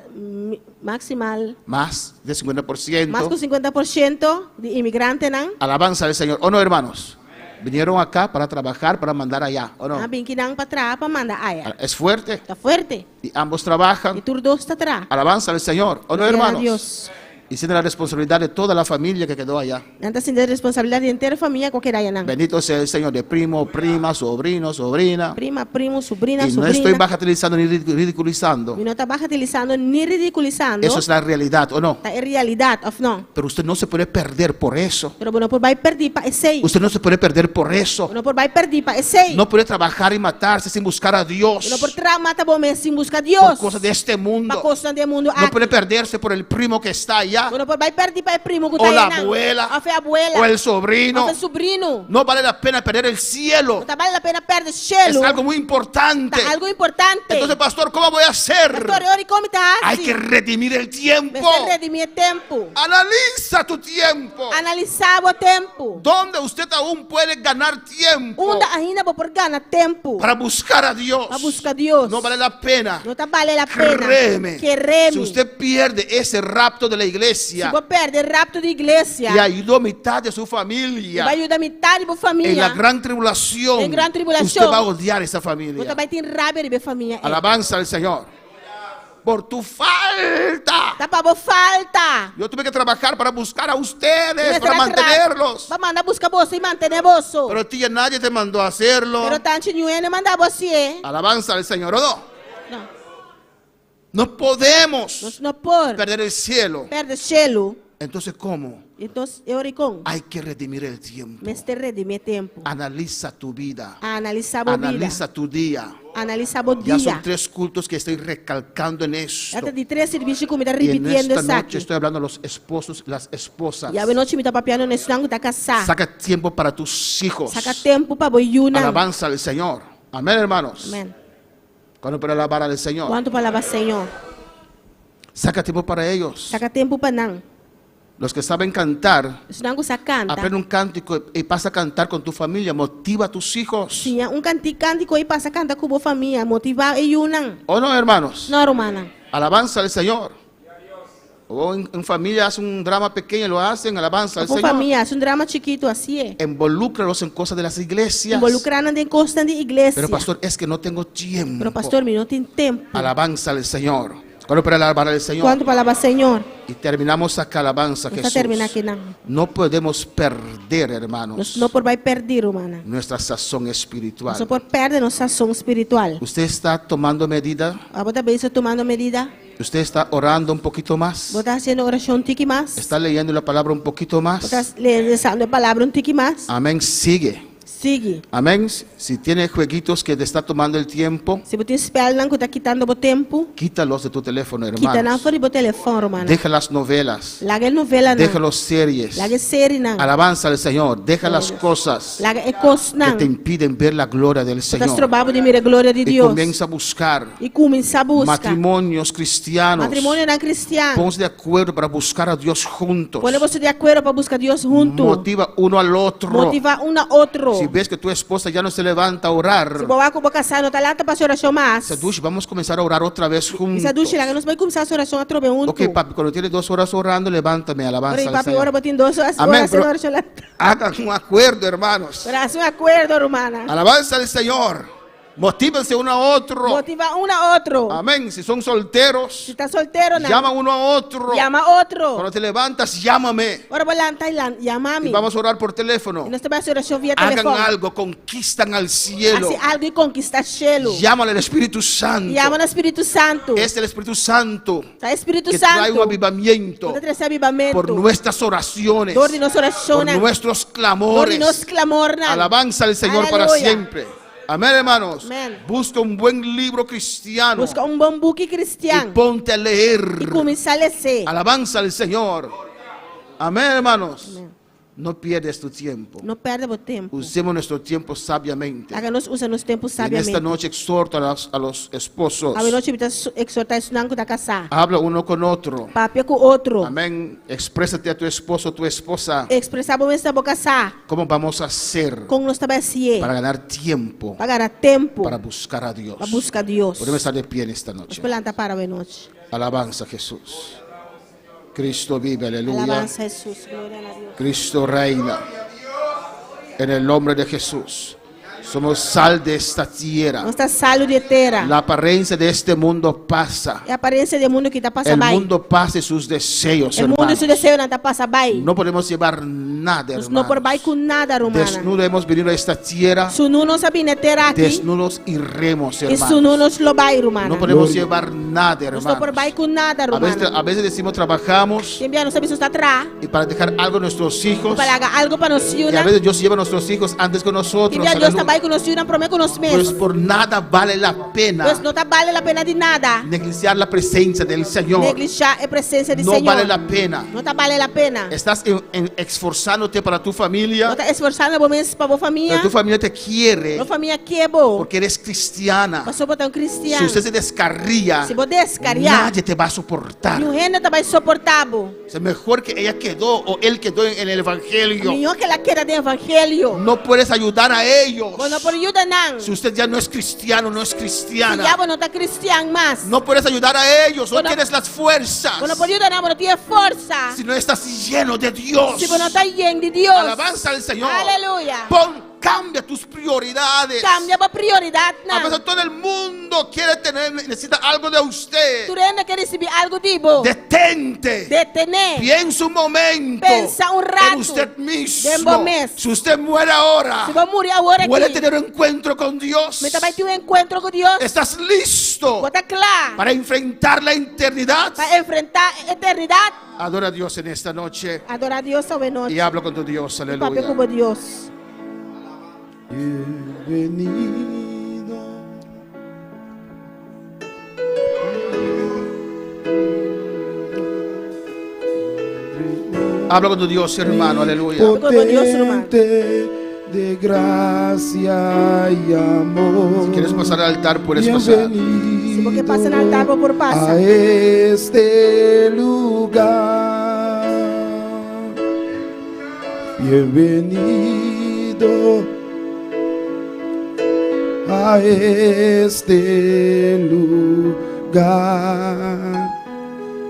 maximal. Más de Mais que 50%. 50% de imigrante não. Alabanza al Señor. ¿O no, hermanos? Vinieron acá para trabajar, para mandar allá. ¿O no? Ah, bem que não para trás para mandar aia. Es fuerte. Está forte. Y ambos trabajan. E tudo dois está atrás. Alabanza al Señor. ¿O no, Glória a hermanos? Deus. Y tiene la responsabilidad de toda la familia que quedó allá. Não sin de responsabilidade inteira família qualquer aia não. Bendito sea el Señor, de primo, prima, sobrino, sobrina. Prima, primo, sobrinha, Y no estoy sobrinha. bagatizando ni ridiculizando. E não está bagatelizando nem ridiculizando. Eso es la realidad, ¿o no? É realidade, ou não? Pero usted no se puede perder por eso. Pero não por vai perder para esse. Usted no se puede perder por eso. Não por vai perder para esse. No puede trabajar y matarse sin buscar a Dios. Não por mata bom sem buscar Por Deus. cosas de este Para mundo. coisa do mundo No puede perderse por el primo que está allá. Não por vai perder para o primo que O la está aí. abuela. A abuela. O el sobrino. O el sobrino. No vale la pena perder el cielo. Não vale a pena perder Es cielo. algo muy importante. Tá algo importante. Entonces, pastor, ¿cómo voy a hacer? Pastor, ori como está Hay que redimir el tiempo. Mas redimir tempo. Analiza tu tiempo. Analisar o tempo. ¿Dónde usted aún puede ganar tiempo Onde ainda vou por ganhar tempo. para buscar a Dios? Para buscar Deus. No vale la pena. Não tá vale a pena. Créeme. Créeme. Si usted pierde ese rapto de la Se iglesia vou perder rapto de igreja. y ayudó a mitad de su E familia vai ajudar metade da en família. la gran tribulación, En gran tribulación, usted va a odiar esa Você familia. vai ter raiva de ver família. Alabanza al Señor. Por tu falta. Tá para falta. Yo tuve que trabajar para buscar a ustedes, para mantenerlos. Para mandar buscar você e manter você. Pero tía, nadie te mandó a hacerlo. Pero tanto não mandar você. Alabanza al Señor, ¿o no? Não. No podemos Nós não por perder el cielo. perder cielo. Entonces, ¿cómo? Então, eu oricom. Hay que redimir el tiempo. Mas ter redimir tempo. Analiza tu vida. Analisar a vida. Analiza tu día. Analisar o Ya son dia. 3 cultos que estoy recalcando en esto. Até de 3 serviços que me está Y en repetindo esta isso noche aqui. estoy hablando a los esposos, las esposas. E a noite me está papiando nesse tango da casar. Saca tiempo para tus hijos. Saca tempo para boiuna. Alabanza al Señor. Amén, hermanos. Amén. Cuando para alabar al Señor. Quanto para alabar Senhor. Saca tiempo para ellos. Saca tempo para não. Los que saben cantar, Se não você canta. aprende un cántico y pasa a cantar con tu familia. Motiva a tus hijos. Sim, cântico aí passa a cantar com a família. Motivar e unam. ¿O no, hermanos? Não, romana. Alabanza al Señor. O en familia hacen un drama pequeño, lo hacen, alabanza al Com Señor. família, é drama chiquito assim é. Involúcralos en cosas de las iglesias. Involucrando em coisas de igreja. Pero pastor, es que no tengo tiempo. Pero pastor, mi não tem tempo. Alabanza al Señor. Cuando para alabar al Señor. Quanto para alabar Senhor. Y terminamos acá, alabanza a Vamos a Jesús. terminar aqui não. No podemos perder, hermanos, Nós não por vai perder, romana. nuestra sazón espiritual. Nós por perder nossa ação espiritual. Usted está tomando medida. Agora também está tomando medida. Usted está orando un poquito más. Vou estar fazendo oração um tique mais. Está leyendo la palabra un poquito Vou más. estar lendo a palavra um tique mais. Amén. Sigue. Sigue. Amén. Si tiene jueguitos que te está tomando el tiempo, Se você espera não que está quitando o tempo, quítalos de tu teléfono, quita não hermanos. fora do telefone, romana. Deja las novelas. Larga novela Deja não. las series. Larga série não. Alabanza al Señor. Deja las cosas Larga coisas que não. te impiden ver la gloria del Estás Señor. trabalhando de mirar a glória de Y Deus. comienza a buscar E começa a buscar. matrimonios cristianos. Matrimônio não cristiano. Ponse de acuerdo para buscar a Dios juntos. Põe você de acordo para buscar Deus junto. Motiva uno al otro. Motiva um a outro. Si ves que tu esposa ya no se levanta a orar, Se boa com boca sai, não tá lá para oração mais. Sadush, vamos a comenzar a orar otra vez juntos. Essa ducha lá, nós vamos começar a oração a trobe junto. Ok, papi, cuando tienes 2 horas orando, levántame, alabanza Porém, al papi, Señor. ora botem 2 horas Amén, fazendo pero oração lá. hagan un acuerdo, hermanos. Oração acordo, romana. Alabanza al Señor. Motívense uno a otro. Motiva um a outro. Amén. Si son solteros, Se tá solteiro, não. llama uno a otro. Llama outro. Cuando te levantas, llámame. Ora vou lá em Tailândia, llama Y vamos a orar por teléfono. E nós também fazemos oração via Hagan telefone. algo, conquistan al cielo. Hace algo e conquista cielo. Llámale al Espíritu Santo. Llama no Espírito Santo. Es el Espíritu Santo Tá Espírito que trae Santo. un avivamiento Pode trazer avivamento. por nuestras oraciones, Dor de nossa oração. por nuestros Dor de clamores. nosso clamor. Alabanza al Señor para Aleluya. siempre. Amén, hermanos. Amén. Busca un buen libro cristiano Busca um bom book y cristiano. ponte a leer. E começar a ler. Alabanza al Señor. Amén, hermanos. Amén. No pierdes tu tiempo. Não perde o tempo. Usemos nuestro tiempo sabiamente. Haga nós usa nosso tempo Y en esta sabiamente. noche exhorto a los esposos. A noite está exortar isso não da casar. Habla uno con otro. Papi com outro. Amén. Exprésate a tu esposo, tu esposa. Expressar bom essa boca casar. ¿Cómo vamos a hacer Com nós também se para ganar tiempo para ganhar tempo. para buscar a Dios? Para buscar Deus. Podemos estar de pie en esta noche. Planta para a noite. Alabanza a Jesús. Cristo vive, aleluya. Alabança a Jesus. Glória a Deus. Cristo reina. En el nombre de Jesús. Somos sal de esta tierra. Nós está salo de terra. La apariencia de este mundo pasa. É a aparência do mundo que está passando El bem. mundo pasa y sus deseos, O mundo hermanos. se deseja não está passando bem. No podemos llevar nada, Nós não por bem hermanos. com nada, romana. Desnudo hemos venido a esta tierra. Se não nos sabe na terra aqui. Desnudos iremos, E se hermanos. não nos lo vai, romana. No podemos llevar nada, Nós não por hermanos. bem com nada, A romana. veces decimos trabajamos Quem não sabe se está atrás. y para dejar algo a nuestros hijos. Para hacer algo para nós. Y a veces Dios lleva a nuestros hijos antes que Quem nosotros. Deus aleluya. está bem com nós, promete com nós Pues mesmos. por nada vale la pena Pues não está vale a pena de nada. negligenciar la presencia del Señor. Negligenciar a presença do No Senhor. vale la pena. Não está vale a pena. Estás esforzándote para tu Não familia, está esforçando momentos para a família. pero tu familia te quiere A família que é boa. porque eres cristiana. Passou para um Si cristiano. usted se descarría, Se você descarriar, nadie te va a soportar. e o reino está mais suportável. Es mejor que ella quedó o él quedó en el evangelio. Melhor que ela queira do evangelho. No puedes ayudar a ellos. Quando por ajuda não. Si usted ya no es cristiano, no es Se cristiana. diabo não está cristiano mais. No puedes ayudar a ellos, no Bueno, tienes las fuerzas. Quando por ajuda não, não tem força. Si no estás lleno de Dios. Se você não está lleno de Deus. Alabanza al Señor. Aleluia. Cambia tus prioridades. Cambia a prioridade A não. veces todo el mundo quiere tener, necesita algo de usted. Tu reino quer receber algo de bom. Detente. Detener. Piensa un momento Pensa un rato. en usted mismo. De momento. Si usted muere ahora, Se vai morrer agora puede aqui. tener un encuentro con Dios. Mas também tem um encontro com Deus. ¿Estás listo Bota claro. para enfrentar la eternidad? Para enfrentar a eternidade. Adora a Dios en esta noche Adorar a Deus ao noite. y habla con tu Dios. Papi Aleluya. como Deus. Bienvenido. Habla con tu Dios, hermano, aleluya. Como Deus, irmão. de gracia y amor. Si quieres pasar al altar, puedes pasar. Si porque pasan al altar, por pasa. A este lugar. Bienvenido a este lugar.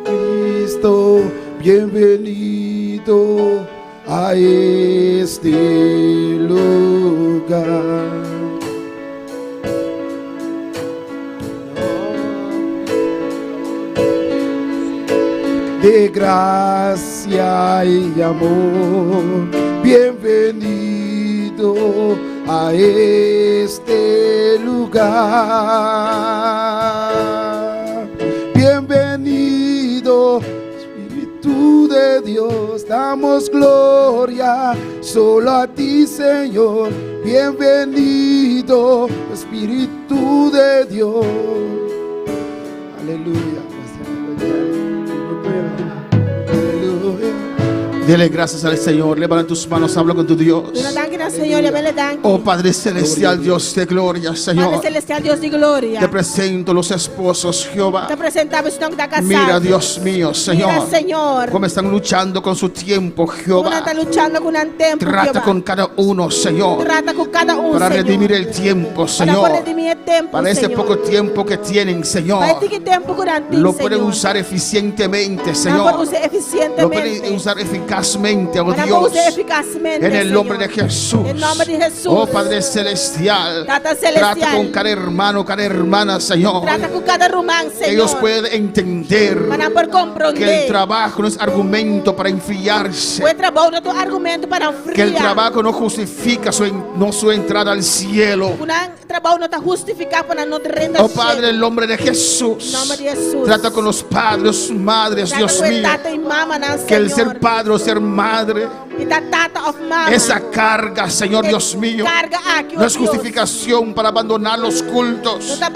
Cristo, bienvenido a este lugar. De gracia y amor, bienvenido a este lugar. Bienvenido, Espíritu de Dios, damos gloria solo a ti, Señor. Bienvenido, Espíritu de Dios. Aleluya. Dele gracias al Señor. Levanta tus manos, habla con tu Dios. Oh Padre Celestial, Dios de gloria, Señor. Padre Celestial, Dios de gloria. Te presento los esposos, Jehová. Te presentamos los que están casados. Mira, Dios mío, Señor. Mira, Señor. Cómo están luchando con su tiempo, Cómo Jehová. están luchando con un tiempo, Trata Jehová. con cada uno, Señor. Trata con cada uno, Para Señor. redimir el tiempo, Para Señor. redimir el tiempo, Para ese Señor. poco tiempo que tienen, Señor. Para este tiempo con ti, Lo pueden Señor. usar eficientemente, Lo Señor. pueden usar eficientemente. Lo pueden usar eficazmente, oh Para Dios. usar eficazmente, En el nombre Señor. de Jesús. En nombre de Jesús. Oh Padre Celestial. Tata Celestial. Trata con cada hermano, cada hermana, Señor. Trata con cada román, Señor. Ellos pueden entender Para por comprender. que el trabajo no es argumento para enfriarse. O trabalho não é um argumento para Que el enfriar. trabajo no justifica su entrada al cielo. O trabalho não está justificado para não renda. Oh Padre, en el nombre de Jesús. Em nome de Jesus. Trata con los padres, madres, Trata Dios com mío. tata e mama, não, Que el Senhor. ser padre o ser madre, E da tata of mama. esa carga, Señor Dios mío, Carga aqui, no es justificación para abandonar los Não cultos. está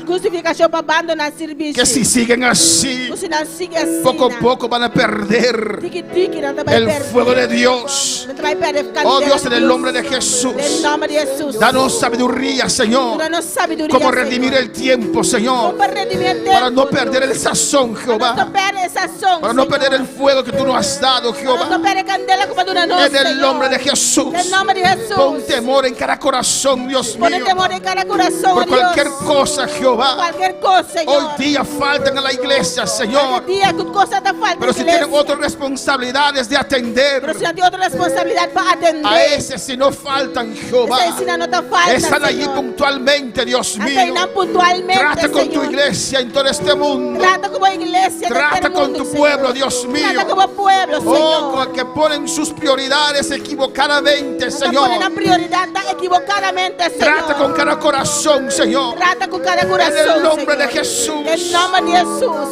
justificação para abandonar o serviço. Que si siguen así, Você não siga assim. poco a poco van a perder Tique, não vai el perder. fuego de Dios. Não vai perder. Oh Dios, en el nombre de Jesús, Em nome de Jesus. danos sabiduría, Señor, Danos sabedoria, como redimir Senhor. el tiempo, Señor, Para redimir el para no tempo, perder el sazón, Para Jehová, não perder essa ação, para no Senhor. perder el fuego que tú nos has dado, Para Jehová. não perder candela como tu não, En el Senhor. nombre de Jesús, En nombre de Jesús. pon temor en cada corazón, Dios Pone mío, temor en cada corazón, por Dios. cualquier cosa, Jehová. Cualquier cosa, Señor. Hoy día faltan a la iglesia, Señor, Hoy día tu cosa te falta. pero si iglesia. tienen otras responsabilidades de Pero atender, si no tiene otra responsabilidad para atender. a ese si no faltan, Jehová, Esa escena no te falta, están allí Señor. puntualmente, Dios Hasta mío. ahí no puntualmente, Trata con tu Señor. iglesia en todo este mundo. Trata como iglesia. de Trata este con mundo, tu Señor. pueblo, Dios mío. Trata como pueblo, Oh, Señor. con el que ponen sus prioridades equivocadamente, No te Señor. ponen la prioridad tan equivocadamente, Señor. Trata con cada corazón, Señor. Trata con cada corazón, En el nombre de Señor. Jesús. En nombre de Jesús.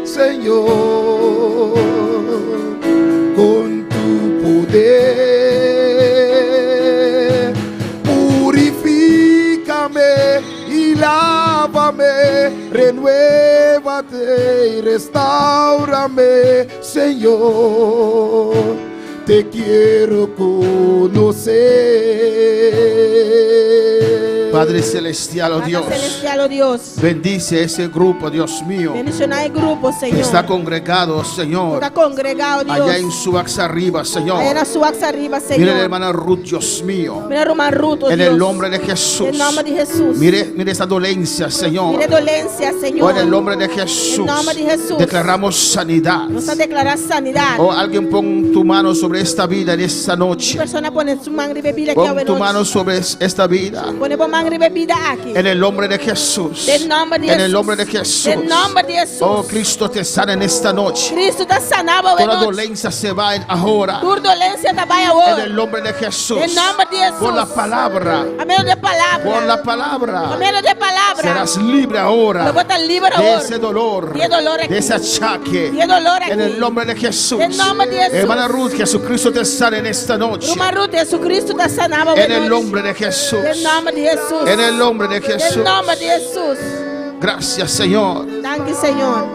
Señor, con tu poder, purifícame y lávame, renuévate y restaurame, Señor, te quiero conocer. Padre Celestial, oh Padre Dios, Celestial, oh Dios. bendice ese grupo, Dios mío, Bendicionar el grupo, que Señor. está congregado, Señor, Está congregado, Dios. allá en Suax arriba, Señor. Allá en Suax arriba, Señor. Mire la hermana Ruth, Dios mío, Mira Román Ruth, oh en Dios. el nombre de Jesús. En nombre de Jesús. Mire esa dolencia, Señor. Mire dolencia, Señor. Oh, en el nombre de Jesús. En nombre de Jesús. Declaramos sanidad. Nos ha declarado sanidad. Oh, alguien pon tu mano sobre esta vida en esta noche. Persona pone su mangre bebida aquí Pon tu mano sobre esta vida. Pone por mangre bebida aquí. En el nombre de Jesús. En nombre de En el Jesús. nombre de Jesús. En nombre de Jesús. Oh, Cristo te sana en esta noche. Cristo te sanaba hoy Toda noche. dolencia se va ahora. Tu dolencia te vaya En hoy. el nombre de Jesús. En nombre de Jesús. Por la palabra. A menos de palabra. Por la A palabra. menos de palabra. Serás libre ahora. Lo voy a estar libre De ahora. ese dolor. De dolor aquí. De ese achaque. De dolor aquí. En el nombre de Jesús. En nombre de Jesús. Hermana Ruth, Jesucristo te sana en esta noche. Román Ruth, Jesucristo te sanaba hoy En el noche. nombre de Jesús. En nombre de Jesús. En el nombre de Jesús. En nombre de Jesús. Gracias, Señor. Danke, Señor.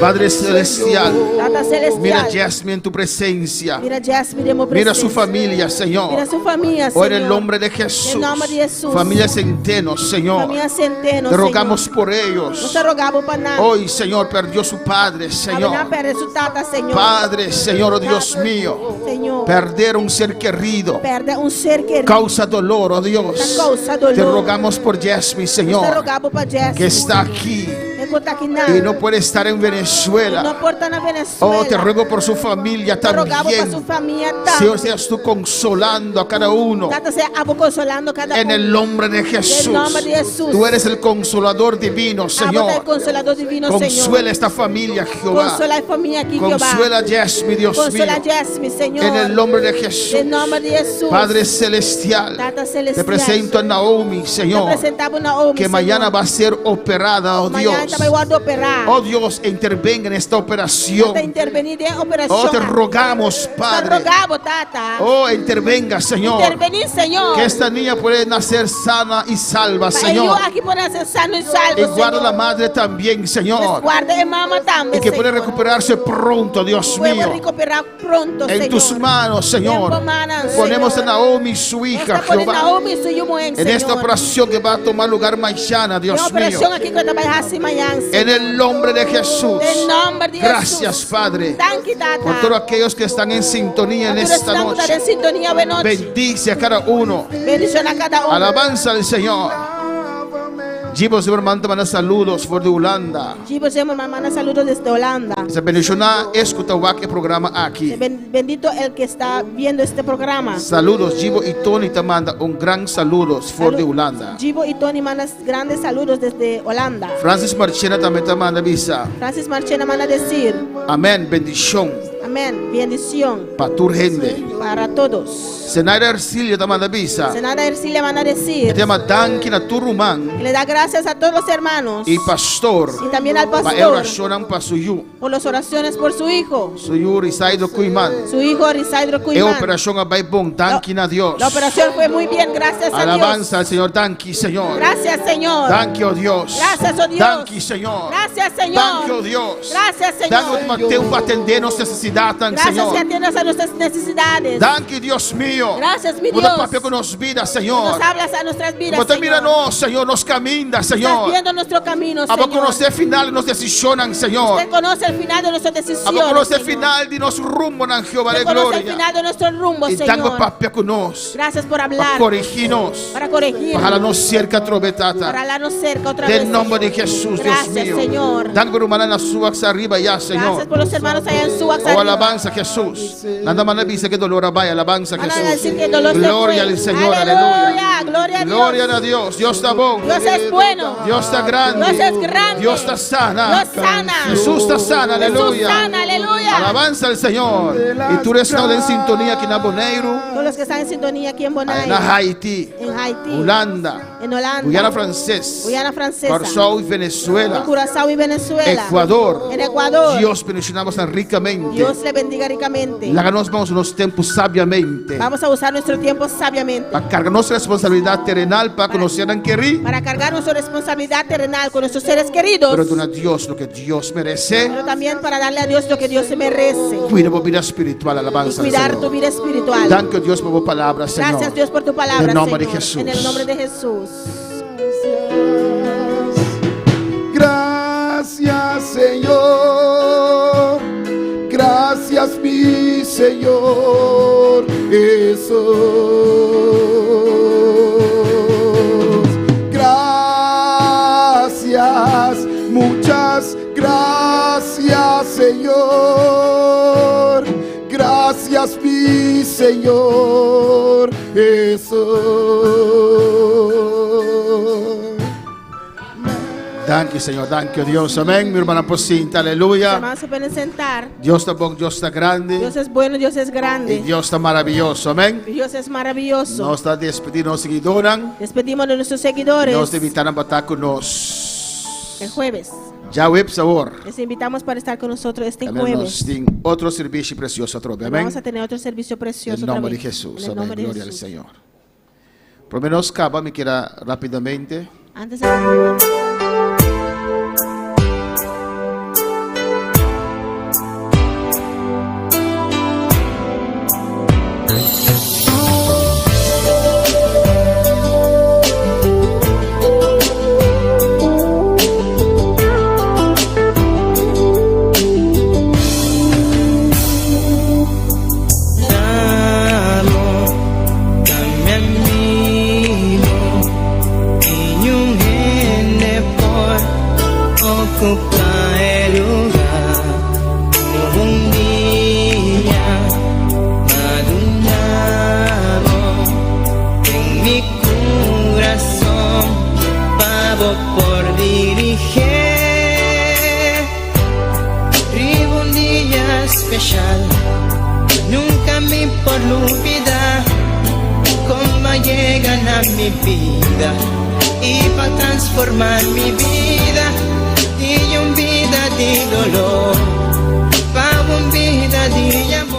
Padre celestial, Tata celestial. mira Jasmine en tu presencia. Mira Jasmine en tu Mira su presencia. familia, Señor. Mira su familia, Hoy en el Señor. nombre de Jesús. En el nombre de Jesús. Familia Centeno, Señor. Familia Centeno, Te rogamos Señor. por No ellos. te rogamos para nada. Hoy, Señor, perdió su padre, Señor. Abena perde su tata, Señor. Padre, Señor, oh Dios mío. Señor. Perder un ser querido Perde un ser querido. causa dolor, oh Dios. Causa dolor. Te rogamos por Jasmine, Te Señor, rogamos para Jasmine. que está aquí Que está aquí nada. y no puede estar en No Venezuela. porta en Venezuela. Oh, te ruego por su familia Te rogamos para su también. familia Señor, también. seas tú consolando a cada uno. Tata sea abo consolando cada En el nombre de Jesús. En el nombre de Jesús. Tú eres el consolador divino, Abo el Señor. consolador divino, Consuela Señor. esta familia, Jehová. Consola la familia aquí, Jehová. Consuela a Jasmine, Dios Consola mío. a Jasmine, Señor. En el nombre de Jesús. En el nombre de Jesús. Padre celestial, Tata te celestial. presento a Naomi, Te Señor, presentamos a Naomi, que mañana va a ser operada, oh Mañana Dios. te voy a operar. Oh Dios, intervenga en esta operación. Te intervenir en operación. Oh, te rogamos, Te Padre. rogamos, Tata. Oh, intervenga, Señor. Intervenir, Señor. Que esta niña puede nacer sana y salva, Para Señor. ellos aquí pueden ser sano y salvo, Y guarda Señor. la madre también, Señor. Guarda a mamá también, Y que puede Señor. recuperarse pronto, Dios Puede mío. recuperar pronto, En Señor. tus manos, Señor. En tus manos, Ponemos a Señor. Naomi, su hija, Esta pone Jehová. Naomi, su hijo, en En esta Señor. operación que va a tomar lugar mañana, En Dios mío. operación aquí que te vas a hacer mañana, En Señor. el nombre de Jesús. En nombre de Gracias, Jesús. Padre, Thank you, Tata. por todos aquellos que están en sintonía en Todos esta estamos noche. en sintonía de noche. Bendice a cada uno. Bendición a cada uno. Alabanza al Señor. Jibo Zimmerman te manda saludos por de Holanda. Chivo, Señor, mamá, saludos desde Holanda. Se bendicionar escuta el programa aquí. Bendito el que está viendo este programa. Saludos, Jibo y Tony te manda un gran saludos por de Holanda. Chivo y Tony mandan grandes saludos desde Holanda. Francis Marchena también te manda visa. Francis Marchena manda decir, Amén, bendición amén, bendición para tu gente. para todos. Senaira Ercilia te manda visa. Senada Ercilia manda decir, Que te llama Dankin a tu rumán que le da gracias a todos los hermanos y pastor. y también al Pa pastor oracionan pa suyu. por las oraciones por su hijo. Suyu Risaido Kuiman. Su hijo Risaidro E Cuimán. operación a Baibon, Dankin a Dios. La operación fue muy bien, gracias a Alabanza al Dios. Señor, Danki, Señor. Gracias, Señor. Danki, oh Dios. Gracias, oh Dios. Danki, Señor. Gracias, Señor. Danki, oh Dios. Gracias, Danki, Señor. Mateo, para atender nuestras necesidades, Gracias que Señor. atiendes a nuestras necesidades. Danki, Dios mío. Gracias, mi Una Dios. papel con nos vida, Señor. Nos hablas a nuestras vidas, Como te Señor. mira, Señor, nos camina, Estás Señor. viendo nuestro camino, A Señor. conocer final, nos decisionan, Señor. Usted conoce el final de nuestras A decisiones, conocer Señor. final de nos rumbo, en Jehová de Usted conoce el gloria. final de nuestro rumbo, Y tango Señor. papel con nos. Gracias por Para hablar, corregirnos. para corregir, Para nos cerca para trobetata. hablarnos cerca otra vez. En nombre de Señor. Jesús, Dios Gracias, mío. Señor. Dan por humana na suax arriba ya, Gracias Señor. por los hermanos allá en su Oh, alabanza a Jesús. Nada más dice que dolor vaya, alabanza a Van a Jesús. decir que el dolor se Gloria fue. al Señor, Aleluya, aleluya. gloria a Dios. Gloria a Dios. Dios está bueno. Dios es bueno. Dios está grande. Dios es grande. Dios está sana. Dios sana. Jesús está sana, Jesús aleluya. sana, aleluya. Alabanza al Señor. Y tú eres en sintonía aquí en Aboneiro, Todos los que están en sintonía aquí en Bonai, en Haití, en Haití, Holanda, en Holanda, Guyana Francés, Guyana Francesa, Curazao y en Venezuela, Curazao y Venezuela, Ecuador. en Ecuador. Dios bendicionamos tan ricamente. Dios le bendiga ricamente. Láganos vamos unos tiempos sabiamente. Vamos a usar nuestro tiempo sabiamente Para cargar nuestra responsabilidad terrenal para conocer a querer. para cargar nuestra responsabilidad terrenal con nuestros seres queridos, Pero donar a Dios lo que Dios merece. pero también para darle a Dios lo que Dios se merece Cuida tu vida espiritual, y alabanza al cuidar tu Señor. vida espiritual. Danke Dios por tu palabra, Señor. Gracias, Dios, por tu palabra, En el nombre de Señor. Jesús. En el nombre de Jesús. Gracias, Señor. Gracias, mi Señor Jesús. Gracias, muchas gracias, Señor. Gracias, mi Señor Jesús. Danke, Señor. Danke, Dios. Amén. Mi hermana Pocinta, Los aleluya. hermanos se pueden sentar. Dios está bueno, Dios está grande. Dios es bueno, Dios es Y grande. Dios está maravilloso. Amén. Dios es maravilloso. Nos está despedindo, seguidores. Despedimos de nuestros seguidores Nos invitaron a estar con nos. el jueves. Ya web sabor. Les invitamos para estar con nosotros este Amén. jueves. Nos tiene otro servicio precioso. Amén. Vamos a tener otro servicio precioso. En otra nombre de vez. Jesús. En el Amén. nombre de Gloria al Jesús. Señor. Por lo menos, acaba, me quiera rápidamente. Antes de ocupa el lugar. Un día maduramos en mi corazón, pavo por dirigir. Vivo un día especial, nunca me por olvidar cómo llegan a mi vida y para transformar mi vida y un vida de dolor, para un vida de amor.